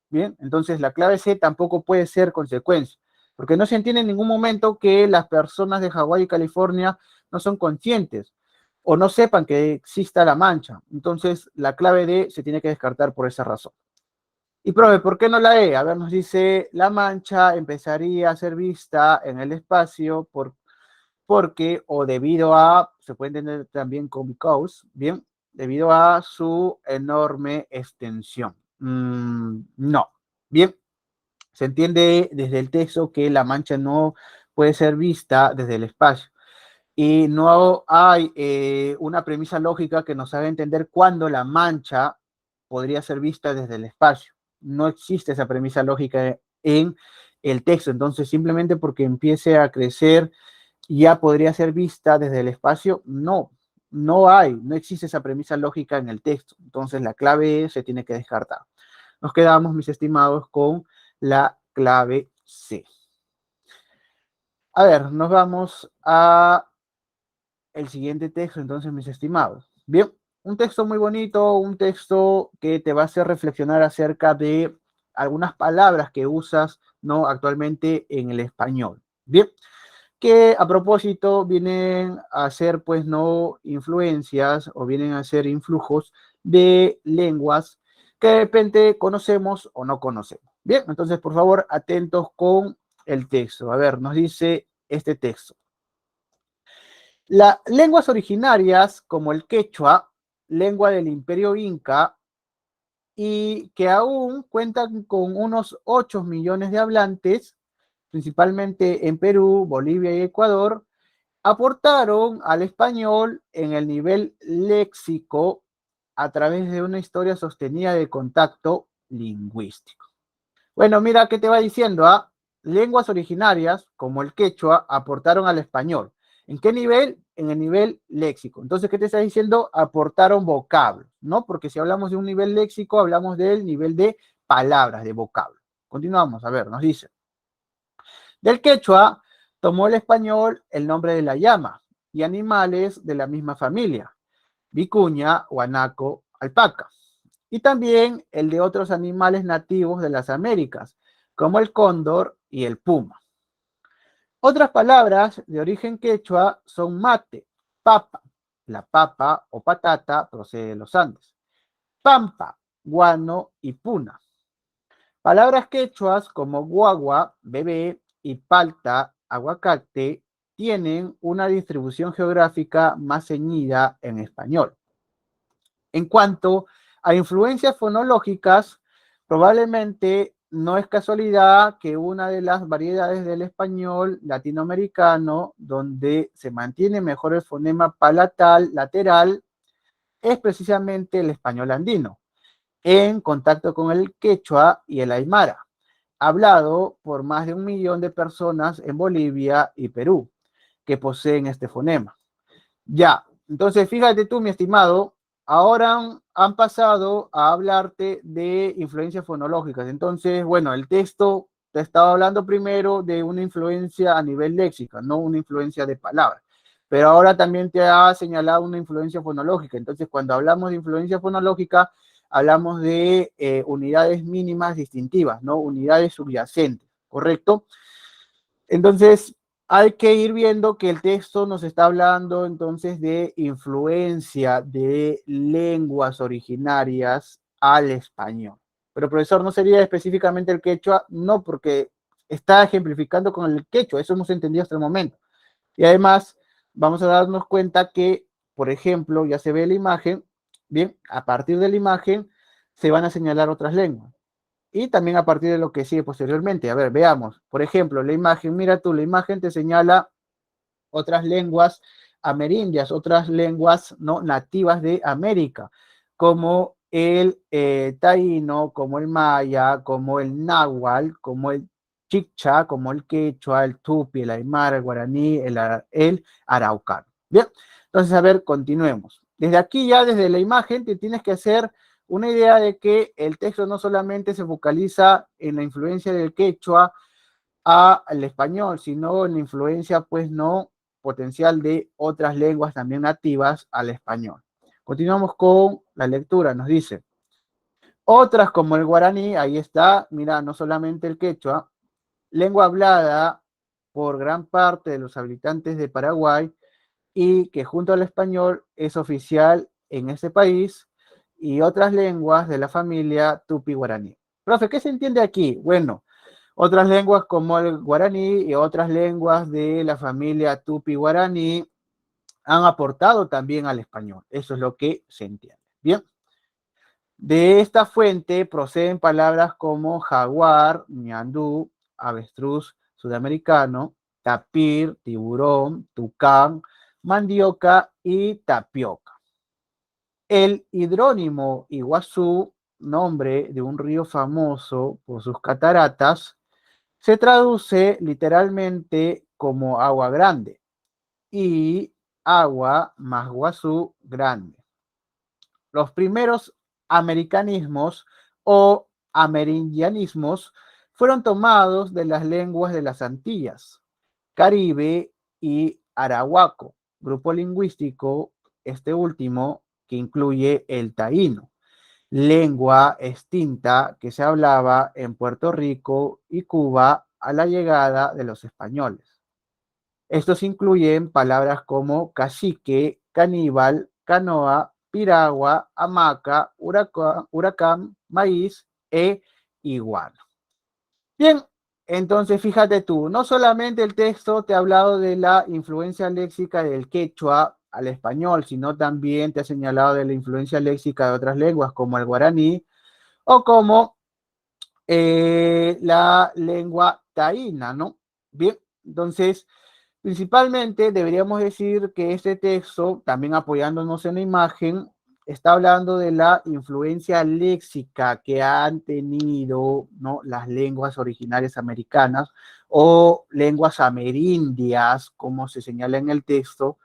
Bien, entonces la clave C tampoco puede ser consecuencia, porque no se entiende en ningún momento que las personas de Hawái y California no son conscientes o no sepan que exista la mancha. Entonces la clave D se tiene que descartar por esa razón. Y profe, ¿por qué no la E? A ver, nos dice, la mancha empezaría a ser vista en el espacio porque o debido a, se puede entender también con because, bien, debido a su enorme extensión. No, bien, se entiende desde el texto que la mancha no puede ser vista desde el espacio. Y no hay una premisa lógica que nos haga entender cuándo la mancha podría ser vista desde el espacio. No existe esa premisa lógica en el texto. Entonces, simplemente porque empiece a crecer, ya podría ser vista desde el espacio. No, no existe esa premisa lógica en el texto. Entonces, la clave E se tiene que descartar. Nos quedamos, mis estimados, con la clave C. A ver, nos vamos a el siguiente texto, entonces, mis estimados. Bien, un texto muy bonito, un texto que te va a hacer reflexionar acerca de algunas palabras que usas, ¿no? Actualmente en el español. Bien, que a propósito vienen a ser, pues, no influencias o vienen a ser influjos de lenguas que de repente conocemos o no conocemos. Bien, entonces, por favor, atentos con el texto. A ver, nos dice este texto. Las lenguas originarias, como el quechua, lengua del Imperio Inca, y que aún cuentan con unos 8 millones de hablantes, principalmente en Perú, Bolivia y Ecuador, aportaron al español en el nivel léxico a través de una historia sostenida de contacto lingüístico. Bueno, mira qué te va diciendo, ¿ah? Lenguas originarias, como el quechua, aportaron al español. ¿En qué nivel? En el nivel léxico. Entonces, ¿qué te está diciendo? Aportaron vocablos, ¿no? Porque si hablamos de un nivel léxico, hablamos del nivel de palabras, de vocablos. Continuamos, a ver, nos dice. Del quechua tomó el español el nombre de la llama y animales de la misma familia, vicuña, guanaco, alpaca, y también el de otros animales nativos de las Américas, como el cóndor y el puma. Otras palabras de origen quechua son mate, papa, la papa o patata procede de los Andes, pampa, guano y puna. Palabras quechuas como guagua, bebé y palta, aguacate, tienen una distribución geográfica más ceñida en español. En cuanto a influencias fonológicas, probablemente no es casualidad que una de las variedades del español latinoamericano, donde se mantiene mejor el fonema palatal lateral, es precisamente el español andino, en contacto con el quechua y el aymara, hablado por más de 1 millón de personas en Bolivia y Perú, que poseen este fonema. Ya, entonces fíjate tú, mi estimado, ahora han pasado a hablarte de influencias fonológicas. Entonces, bueno, el texto te estaba hablando primero de una influencia a nivel léxica, no una influencia de palabras. Pero ahora también te ha señalado una influencia fonológica. Entonces, cuando hablamos de influencia fonológica, hablamos de unidades mínimas distintivas, ¿no? Unidades subyacentes, ¿correcto? Entonces, hay que ir viendo que el texto nos está hablando entonces de influencia de lenguas originarias al español. Pero, profesor, ¿no sería específicamente el quechua? No, porque está ejemplificando con el quechua, eso hemos entendido hasta el momento. Y además, vamos a darnos cuenta que, por ejemplo, ya se ve la imagen, bien, a partir de la imagen se van a señalar otras lenguas. Y también a partir de lo que sigue posteriormente. A ver, veamos. Por ejemplo, la imagen, mira tú, la imagen te señala otras lenguas amerindias, otras lenguas no nativas de América, como el taíno, como el maya, como el náhuatl, como el chicha, como el quechua, el tupi, el aymara, el guaraní, el araucano. Bien, entonces, a ver, continuemos. Desde aquí ya, desde la imagen, te tienes que hacer una idea de que el texto no solamente se focaliza en la influencia del quechua al español, sino en la influencia, pues, no potencial de otras lenguas también nativas al español. Continuamos con la lectura, nos dice, otras como el guaraní, ahí está, mira, no solamente el quechua, lengua hablada por gran parte de los habitantes de Paraguay y que junto al español es oficial en ese país, y otras lenguas de la familia tupi-guaraní. Profe, ¿qué se entiende aquí? Bueno, otras lenguas como el guaraní y otras lenguas de la familia tupi-guaraní han aportado también al español. Eso es lo que se entiende. Bien. De esta fuente proceden palabras como jaguar, ñandú, avestruz sudamericano, tapir, tiburón, tucán, mandioca y tapioca. El hidrónimo Iguazú, nombre de un río famoso por sus cataratas, se traduce literalmente como agua grande y agua más guazú grande. Los primeros americanismos o amerindianismos fueron tomados de las lenguas de las Antillas, Caribe y Arahuaco, grupo lingüístico, este último, que incluye el taíno, lengua extinta que se hablaba en Puerto Rico y Cuba a la llegada de los españoles. Estos incluyen palabras como cacique, caníbal, canoa, piragua, hamaca, huracán, maíz e iguana. Bien, entonces fíjate tú, no solamente el texto te ha hablado de la influencia léxica del quechua al español, sino también te ha señalado de la influencia léxica de otras lenguas como el guaraní o como la lengua taína, ¿no? Bien, entonces, principalmente deberíamos decir que este texto, también apoyándonos en la imagen, está hablando de la influencia léxica que han tenido, ¿no?, las lenguas originarias americanas o lenguas amerindias, como se señala en el texto,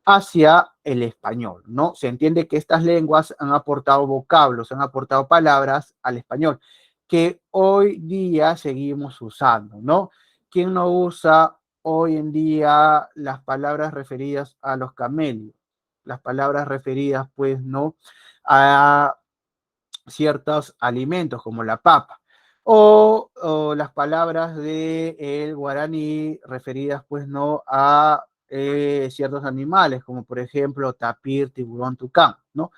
hacia el español, ¿no? Se entiende que estas lenguas han aportado vocablos, han aportado palabras al español, que hoy día seguimos usando, ¿no? ¿Quién no usa hoy en día las palabras referidas a los camelios? Las palabras referidas, pues, ¿no?, a ciertos alimentos como la papa. O las palabras del guaraní referidas, pues, ¿no?, a ciertos animales, como por ejemplo tapir, tiburón, tucán, ¿no?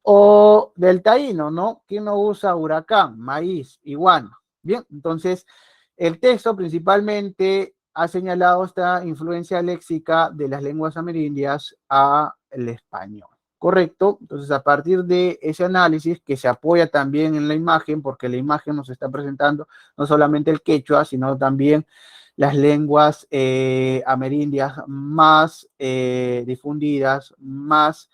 O del taíno, ¿no? ¿Quién no usa huracán, maíz, iguana? Bien, entonces el texto principalmente ha señalado esta influencia léxica de las lenguas amerindias al español, ¿correcto? Entonces, a partir de ese análisis que se apoya también en la imagen, porque la imagen nos está presentando no solamente el quechua, sino también las lenguas amerindias más difundidas, más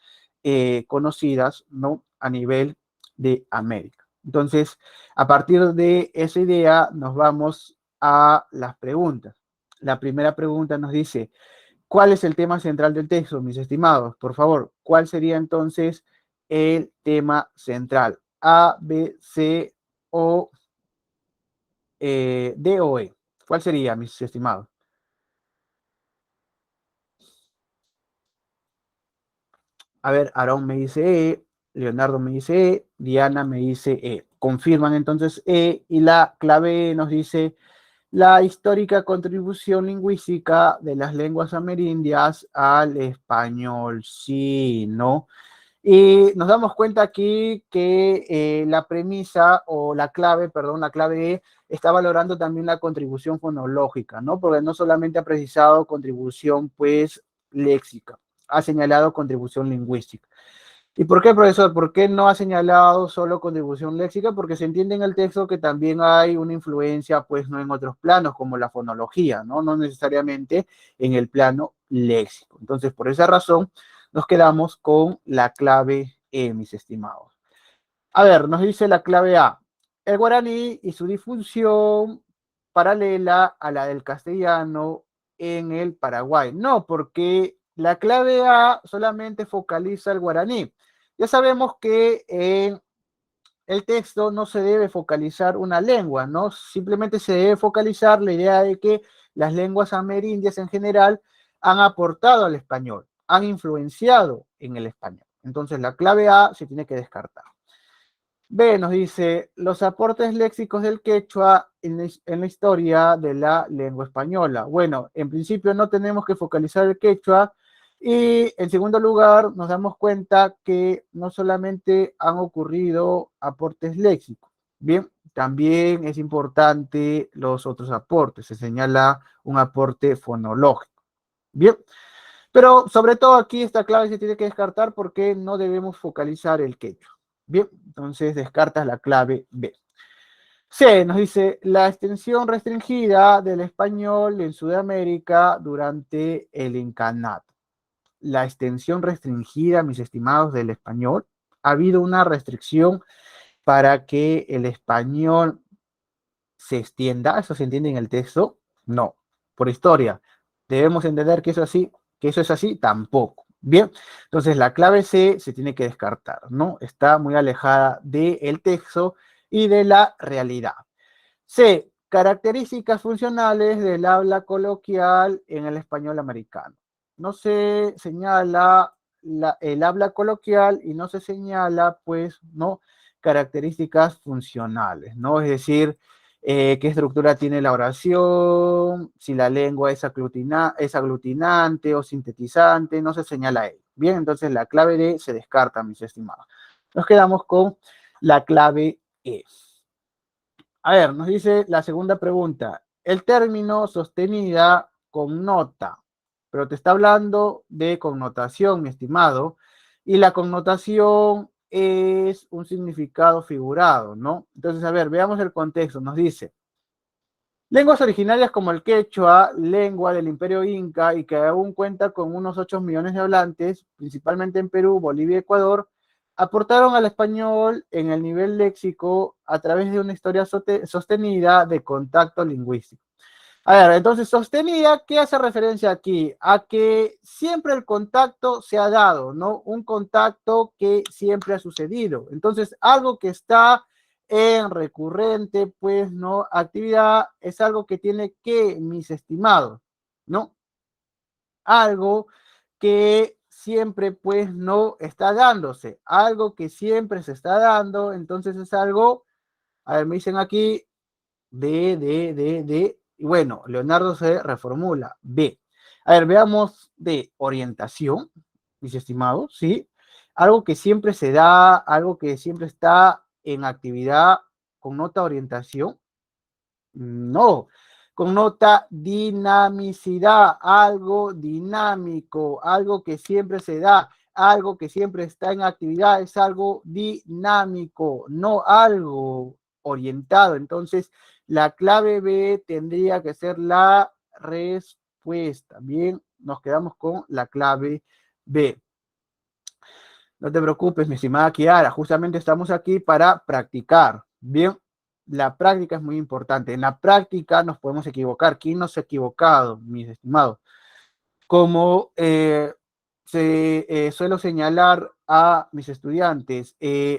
conocidas, ¿no?, a nivel de América. Entonces, a partir de esa idea, nos vamos a las preguntas. La primera pregunta nos dice, ¿cuál es el tema central del texto, mis estimados? Por favor, ¿cuál sería entonces el tema central? A, B, C o D o E. ¿Cuál sería, mis estimados? A ver, Aarón me dice E, Leonardo me dice E, Diana me dice E. Confirman entonces E, y la clave E nos dice la histórica contribución lingüística de las lenguas amerindias al español. Sí, ¿no? Y nos damos cuenta aquí que la premisa o la clave, perdón, la clave E está valorando también la contribución fonológica, ¿no? Porque no solamente ha precisado contribución, pues, léxica, ha señalado contribución lingüística. ¿Y por qué, profesor? ¿Por qué no ha señalado solo contribución léxica? Porque se entiende en el texto que también hay una influencia, pues, no en otros planos, como la fonología, ¿no? No necesariamente en el plano léxico. Entonces, por esa razón, nos quedamos con la clave E, mis estimados. A ver, nos dice la clave A. El guaraní y su difusión paralela a la del castellano en el Paraguay. No, porque la clave A solamente focaliza el guaraní. Ya sabemos que en el texto no se debe focalizar una lengua, ¿no? Simplemente se debe focalizar la idea de que las lenguas amerindias en general han aportado al español, han influenciado en el español. Entonces la clave A se tiene que descartar. B nos dice, los aportes léxicos del quechua en la historia de la lengua española. Bueno, en principio no tenemos que focalizar el quechua y en segundo lugar nos damos cuenta que no solamente han ocurrido aportes léxicos, bien, también es importante los otros aportes, se señala un aporte fonológico, bien, pero sobre todo aquí esta clave se tiene que descartar porque no debemos focalizar el quechua. Bien, entonces descartas la clave B. C nos dice la extensión restringida del español en Sudamérica durante el incanato. La extensión restringida, mis estimados, del español. ¿Ha habido una restricción para que el español se extienda? ¿Eso se entiende en el texto? No. Por historia, ¿debemos entender que eso es así? Tampoco. Bien, entonces la clave C se tiene que descartar, ¿no? Está muy alejada del texto y de la realidad. C, características funcionales del habla coloquial en el español americano. No se señala el habla coloquial y no se señala, pues, ¿no? Características funcionales, ¿no? Es decir, qué estructura tiene la oración, si la lengua es aglutinante o sintetizante, no se señala ahí. Bien, entonces la clave D se descarta, mis estimados. Nos quedamos con la clave E. A ver, nos dice la segunda pregunta. El término sostenida connota, pero te está hablando de connotación, mi estimado, y la connotación es un significado figurado, ¿no? Entonces, a ver, veamos el contexto. Nos dice, lenguas originarias como el quechua, lengua del Imperio Inca y que aún cuenta con unos 8 millones de hablantes, principalmente en Perú, Bolivia y Ecuador, aportaron al español en el nivel léxico a través de una historia sostenida de contacto lingüístico. A ver, entonces sostenida, ¿qué hace referencia aquí? A que siempre el contacto se ha dado, ¿no? Un contacto que siempre ha sucedido. Entonces, algo que está en recurrente, pues, ¿no? Actividad es algo que tiene que, mis estimados, ¿no? Algo que siempre, pues, no está dándose. Algo que siempre se está dando, entonces es algo, a ver, me dicen aquí, y bueno, Leonardo se reformula, B. A ver, veamos de orientación, mis estimados, ¿sí? Algo que siempre se da, algo que siempre está en actividad, ¿connota orientación? No, connota dinamicidad, algo dinámico, algo que siempre se da, algo que siempre está en actividad, es algo dinámico, no algo orientado. Entonces, la clave B tendría que ser la respuesta. Bien, nos quedamos con la clave B. No te preocupes, mi estimada Kiara, justamente estamos aquí para practicar. Bien, la práctica es muy importante. En la práctica nos podemos equivocar. ¿Quién no se ha equivocado, mis estimados? Como suelo señalar a mis estudiantes,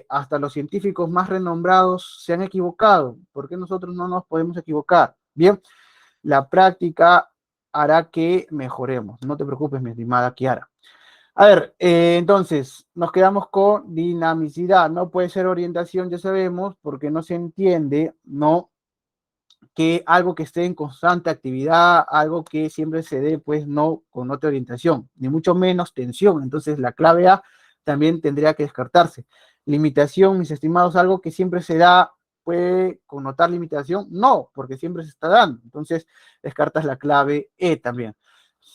hasta los científicos más renombrados se han equivocado. ¿Por qué nosotros no nos podemos equivocar? Bien, la práctica hará que mejoremos. No te preocupes, mi estimada Kiara. A ver, entonces, nos quedamos con dinamicidad. No puede ser orientación, ya sabemos, porque no se entiende, ¿no? Que algo que esté en constante actividad, algo que siempre se dé, pues no con otra orientación, ni mucho menos tensión. Entonces, la clave A también tendría que descartarse. Limitación, mis estimados, algo que siempre se da, ¿puede connotar limitación? No, porque siempre se está dando. Entonces, descartas la clave E también.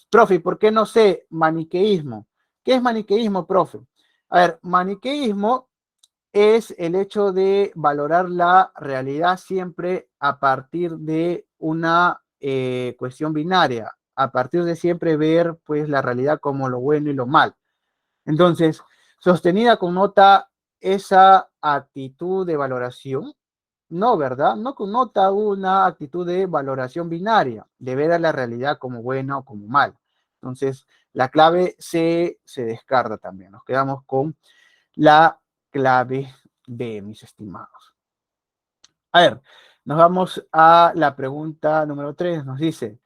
Profe, ¿por qué no sé? Maniqueísmo. ¿Qué es maniqueísmo, profe? A ver, maniqueísmo es el hecho de valorar la realidad siempre a partir de una cuestión binaria, a partir de siempre ver pues la realidad como lo bueno y lo mal. Entonces, sostenida connota esa actitud de valoración. No, ¿verdad? No connota una actitud de valoración binaria, de ver a la realidad como buena o como mala. Entonces, la clave C se descarta también. Nos quedamos con la clave B, mis estimados. A ver, nos vamos a la pregunta número 3. Nos dice,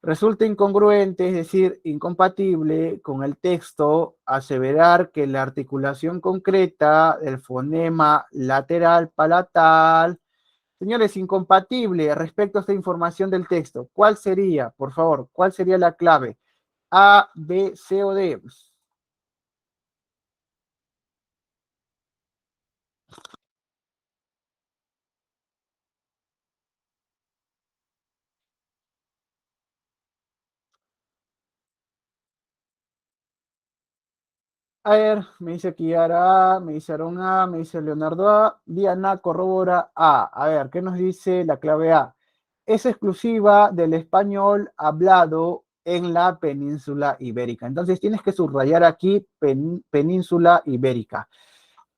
Resulta incongruente, es decir, incompatible con el texto, aseverar que la articulación concreta del fonema lateral palatal, señores, incompatible respecto a esta información del texto. ¿Cuál sería, por favor, cuál sería la clave? A, B, C o D. A ver, me dice Kiara A, me dice Aaron A, me dice Leonardo A, Diana corrobora A. A ver, ¿qué nos dice la clave A? Es exclusiva del español hablado en la península ibérica. Entonces tienes que subrayar aquí península ibérica.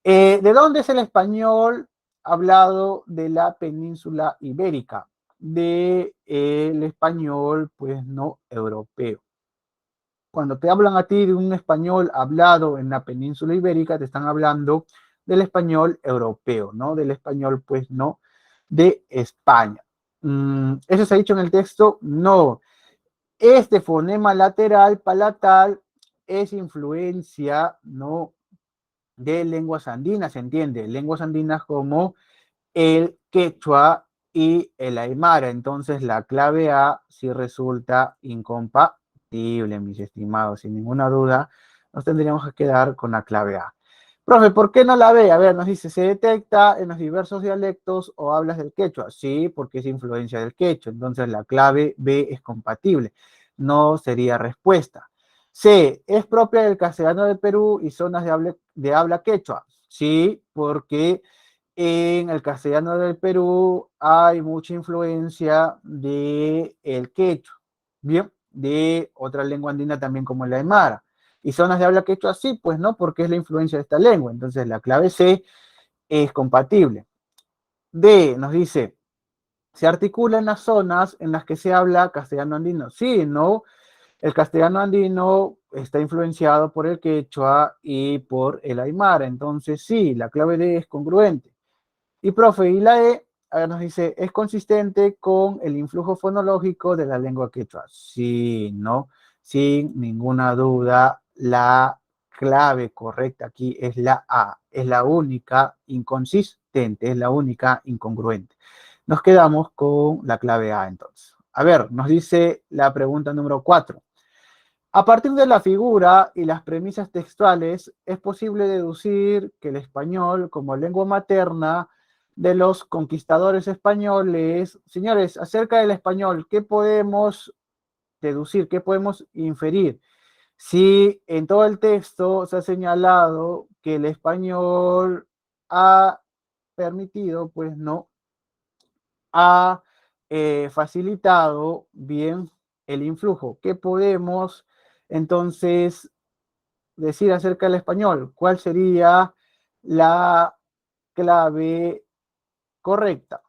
¿De dónde es el español hablado de la península ibérica? De el español, pues no europeo. Cuando te hablan a ti de un español hablado en la península ibérica, te están hablando del español europeo, ¿no? Del español, pues no, de España. ¿Eso se ha dicho en el texto? No. Este fonema lateral palatal es influencia, ¿no? De lenguas andinas, ¿se entiende? Lenguas andinas como el quechua y el aymara. Entonces la clave A sí resulta incompatible, mis estimados. Sin ninguna duda, nos tendríamos que quedar con la clave A. Profe, ¿por qué no la B? A ver, nos dice, ¿se detecta en los diversos dialectos o hablas del quechua? Sí, porque es influencia del quechua. Entonces la clave B es compatible. No sería respuesta. C, ¿es propia del castellano del Perú y zonas de habla quechua? Sí, porque en el castellano del Perú hay mucha influencia del quechua, bien, de otra lengua andina también como el aymara. Y zonas de habla quechua sí, pues no, porque es la influencia de esta lengua. Entonces la clave C es compatible. D nos dice, se articula en las zonas en las que se habla castellano andino. Sí, no, el castellano andino está influenciado por el quechua y por el aymara. Entonces sí, la clave D es congruente. Y profe, y la E, a ver, nos dice, ¿es consistente con el influjo fonológico de la lengua quechua? Sí, no, sin ninguna duda, la clave correcta aquí es la A, es la única inconsistente, es la única incongruente. Nos quedamos con la clave A entonces. A ver, nos dice la pregunta número 4. A partir de la figura y las premisas textuales, es posible deducir que el español como lengua materna de los conquistadores españoles, señores, acerca del español, ¿qué podemos deducir? ¿Qué podemos inferir? Si en todo el texto se ha señalado que el español ha permitido, pues no, ha facilitado bien el influjo. ¿Qué podemos entonces decir acerca del español? ¿Cuál sería la clave correcta?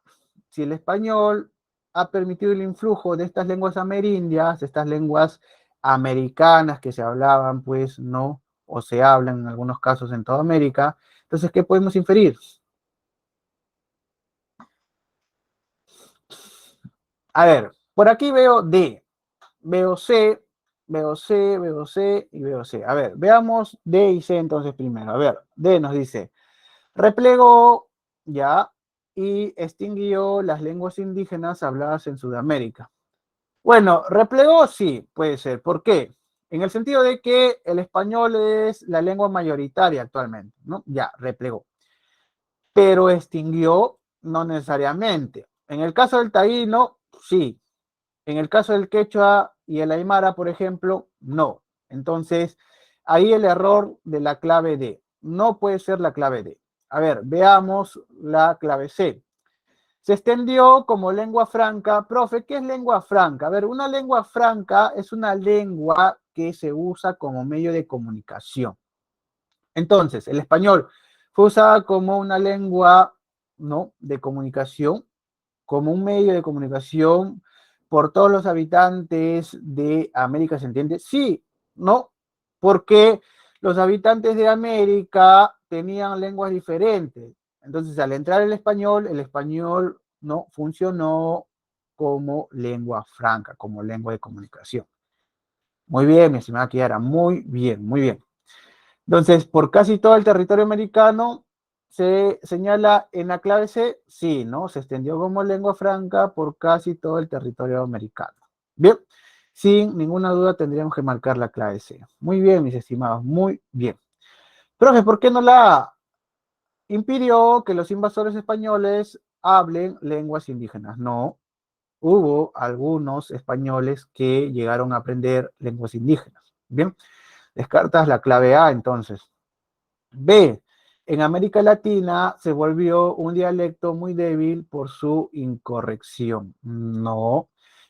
Si el español ha permitido el influjo de estas lenguas amerindias, de estas lenguas americanas que se hablaban, pues no, o se hablan en algunos casos en toda América, entonces, ¿qué podemos inferir? A ver, por aquí veo D, veo C, veo C, veo C y veo C. A ver, veamos D y C entonces primero. A ver, D nos dice, replegó ya y extinguió las lenguas indígenas habladas en Sudamérica. Bueno, replegó sí, puede ser. ¿Por qué? En el sentido de que el español es la lengua mayoritaria actualmente, ¿no? Ya, replegó. Pero extinguió no necesariamente. En el caso del taíno, sí. En el caso del quechua y el aymara, por ejemplo, no. Entonces, ahí el error de la clave D. No puede ser la clave D. A ver, veamos la clave C. Se extendió como lengua franca. Profe, ¿qué es lengua franca? A ver, una lengua franca es una lengua que se usa como medio de comunicación. Entonces, el español fue usada como una lengua, ¿no?, de comunicación, como un medio de comunicación por todos los habitantes de América, ¿se entiende? Sí, ¿no? Porque los habitantes de América tenían lenguas diferentes. Entonces, al entrar el español no funcionó como lengua franca, como lengua de comunicación. Muy bien, mi estimada Kiara, muy bien, muy bien. Entonces, por casi todo el territorio americano se señala en la clave C, sí, ¿no? Se extendió como lengua franca por casi todo el territorio americano. Bien, sin ninguna duda tendríamos que marcar la clave C. Muy bien, mis estimados, muy bien. Profe, ¿por qué no la impidió que los invasores españoles hablen lenguas indígenas? No, hubo algunos españoles que llegaron a aprender lenguas indígenas. Bien, descartas la clave A entonces. B, en América Latina se volvió un dialecto muy débil por su incorrección. No,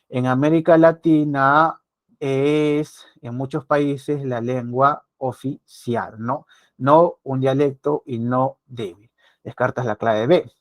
en América Latina es en muchos países la lengua oficial, ¿no? No un dialecto y no débil. Descartas la clave B.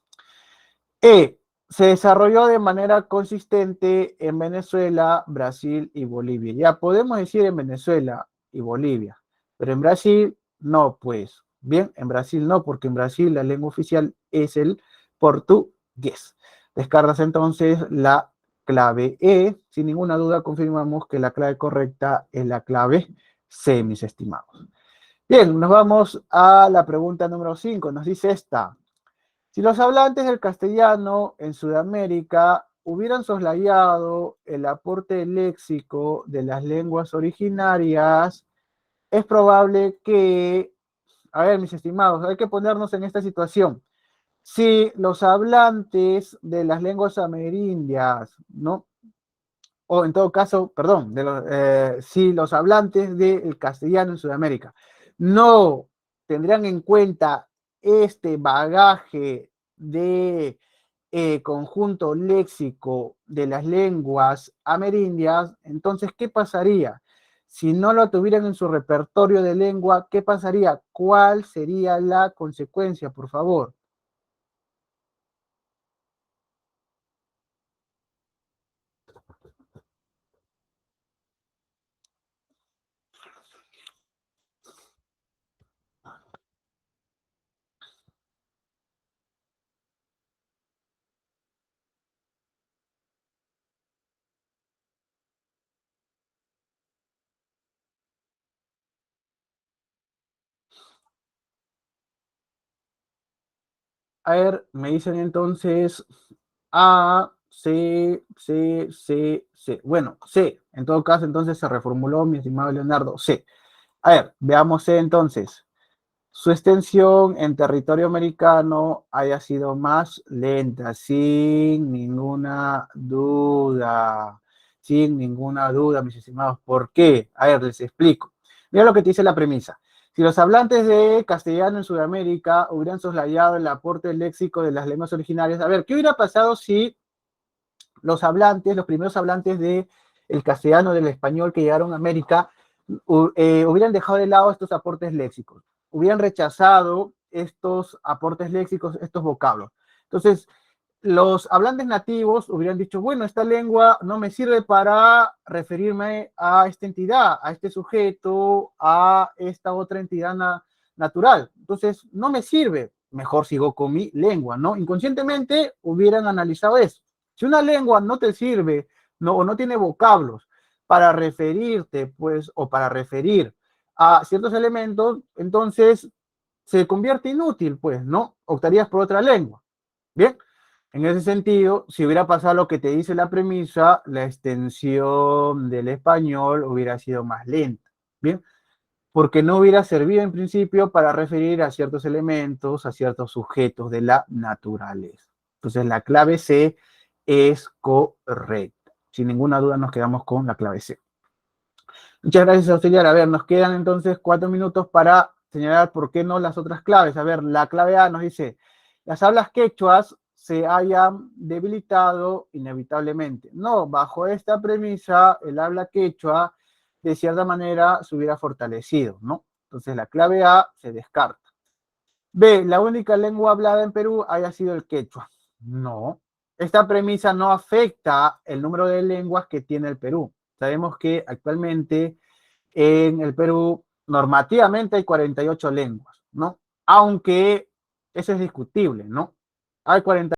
E, se desarrolló de manera consistente en Venezuela, Brasil y Bolivia. Ya podemos decir en Venezuela y Bolivia, pero en Brasil no, pues. Bien, en Brasil no, porque en Brasil la lengua oficial es el portugués. Descartas entonces la clave E. Sin ninguna duda confirmamos que la clave correcta es la clave C, mis estimados. Bien, nos vamos a la pregunta número 5. Nos dice esta. Si los hablantes del castellano en Sudamérica hubieran soslayado el aporte léxico de las lenguas originarias, es probable que, a ver, mis estimados, hay que ponernos en esta situación. Si los hablantes de las lenguas amerindias, ¿no? O en todo caso, perdón, si los hablantes del castellano en Sudamérica no tendrían en cuenta este bagaje de conjunto léxico de las lenguas amerindias, entonces, ¿qué pasaría? Si no lo tuvieran en su repertorio de lengua, ¿qué pasaría? ¿Cuál sería la consecuencia, por favor? A ver, me dicen entonces A, C, C, C, C. Bueno, C. En todo caso, entonces se reformuló, mi estimado Leonardo, C. A ver, veamos C entonces. Su extensión en territorio americano haya sido más lenta, sin ninguna duda. Sin ninguna duda, mis estimados. ¿Por qué? A ver, les explico. Mira lo que te dice la premisa. Si los hablantes de castellano en Sudamérica hubieran soslayado el aporte léxico de las lenguas originarias, a ver, ¿qué hubiera pasado si los hablantes, los primeros hablantes del castellano, del español que llegaron a América, hubieran dejado de lado estos aportes léxicos, hubieran rechazado estos aportes léxicos, estos vocablos? Entonces, los hablantes nativos hubieran dicho, bueno, esta lengua no me sirve para referirme a esta entidad, a este sujeto, a esta otra entidad natural. Entonces, no me sirve, mejor sigo con mi lengua, ¿no? Inconscientemente hubieran analizado eso. Si una lengua no te sirve, no, o no tiene vocablos para referirte, pues, o para referir a ciertos elementos, entonces se convierte inútil, pues, ¿no? Optarías por otra lengua. Bien, en ese sentido, si hubiera pasado lo que te dice la premisa, la extensión del español hubiera sido más lenta. Bien, porque no hubiera servido en principio para referir a ciertos elementos, a ciertos sujetos de la naturaleza. Entonces, la clave C es correcta. Sin ninguna duda nos quedamos con la clave C. Muchas gracias, auxiliar. A ver, nos quedan entonces 4 minutos para señalar por qué no las otras claves. A ver, la clave A nos dice, las hablas quechuas se hayan debilitado inevitablemente. No, bajo esta premisa, el habla quechua de cierta manera se hubiera fortalecido, ¿no? Entonces la clave A se descarta. B, la única lengua hablada en Perú haya sido el quechua. No, esta premisa no afecta el número de lenguas que tiene el Perú. Sabemos que actualmente en el Perú normativamente hay 48 lenguas, ¿no? Aunque eso es discutible, ¿no? Hay 40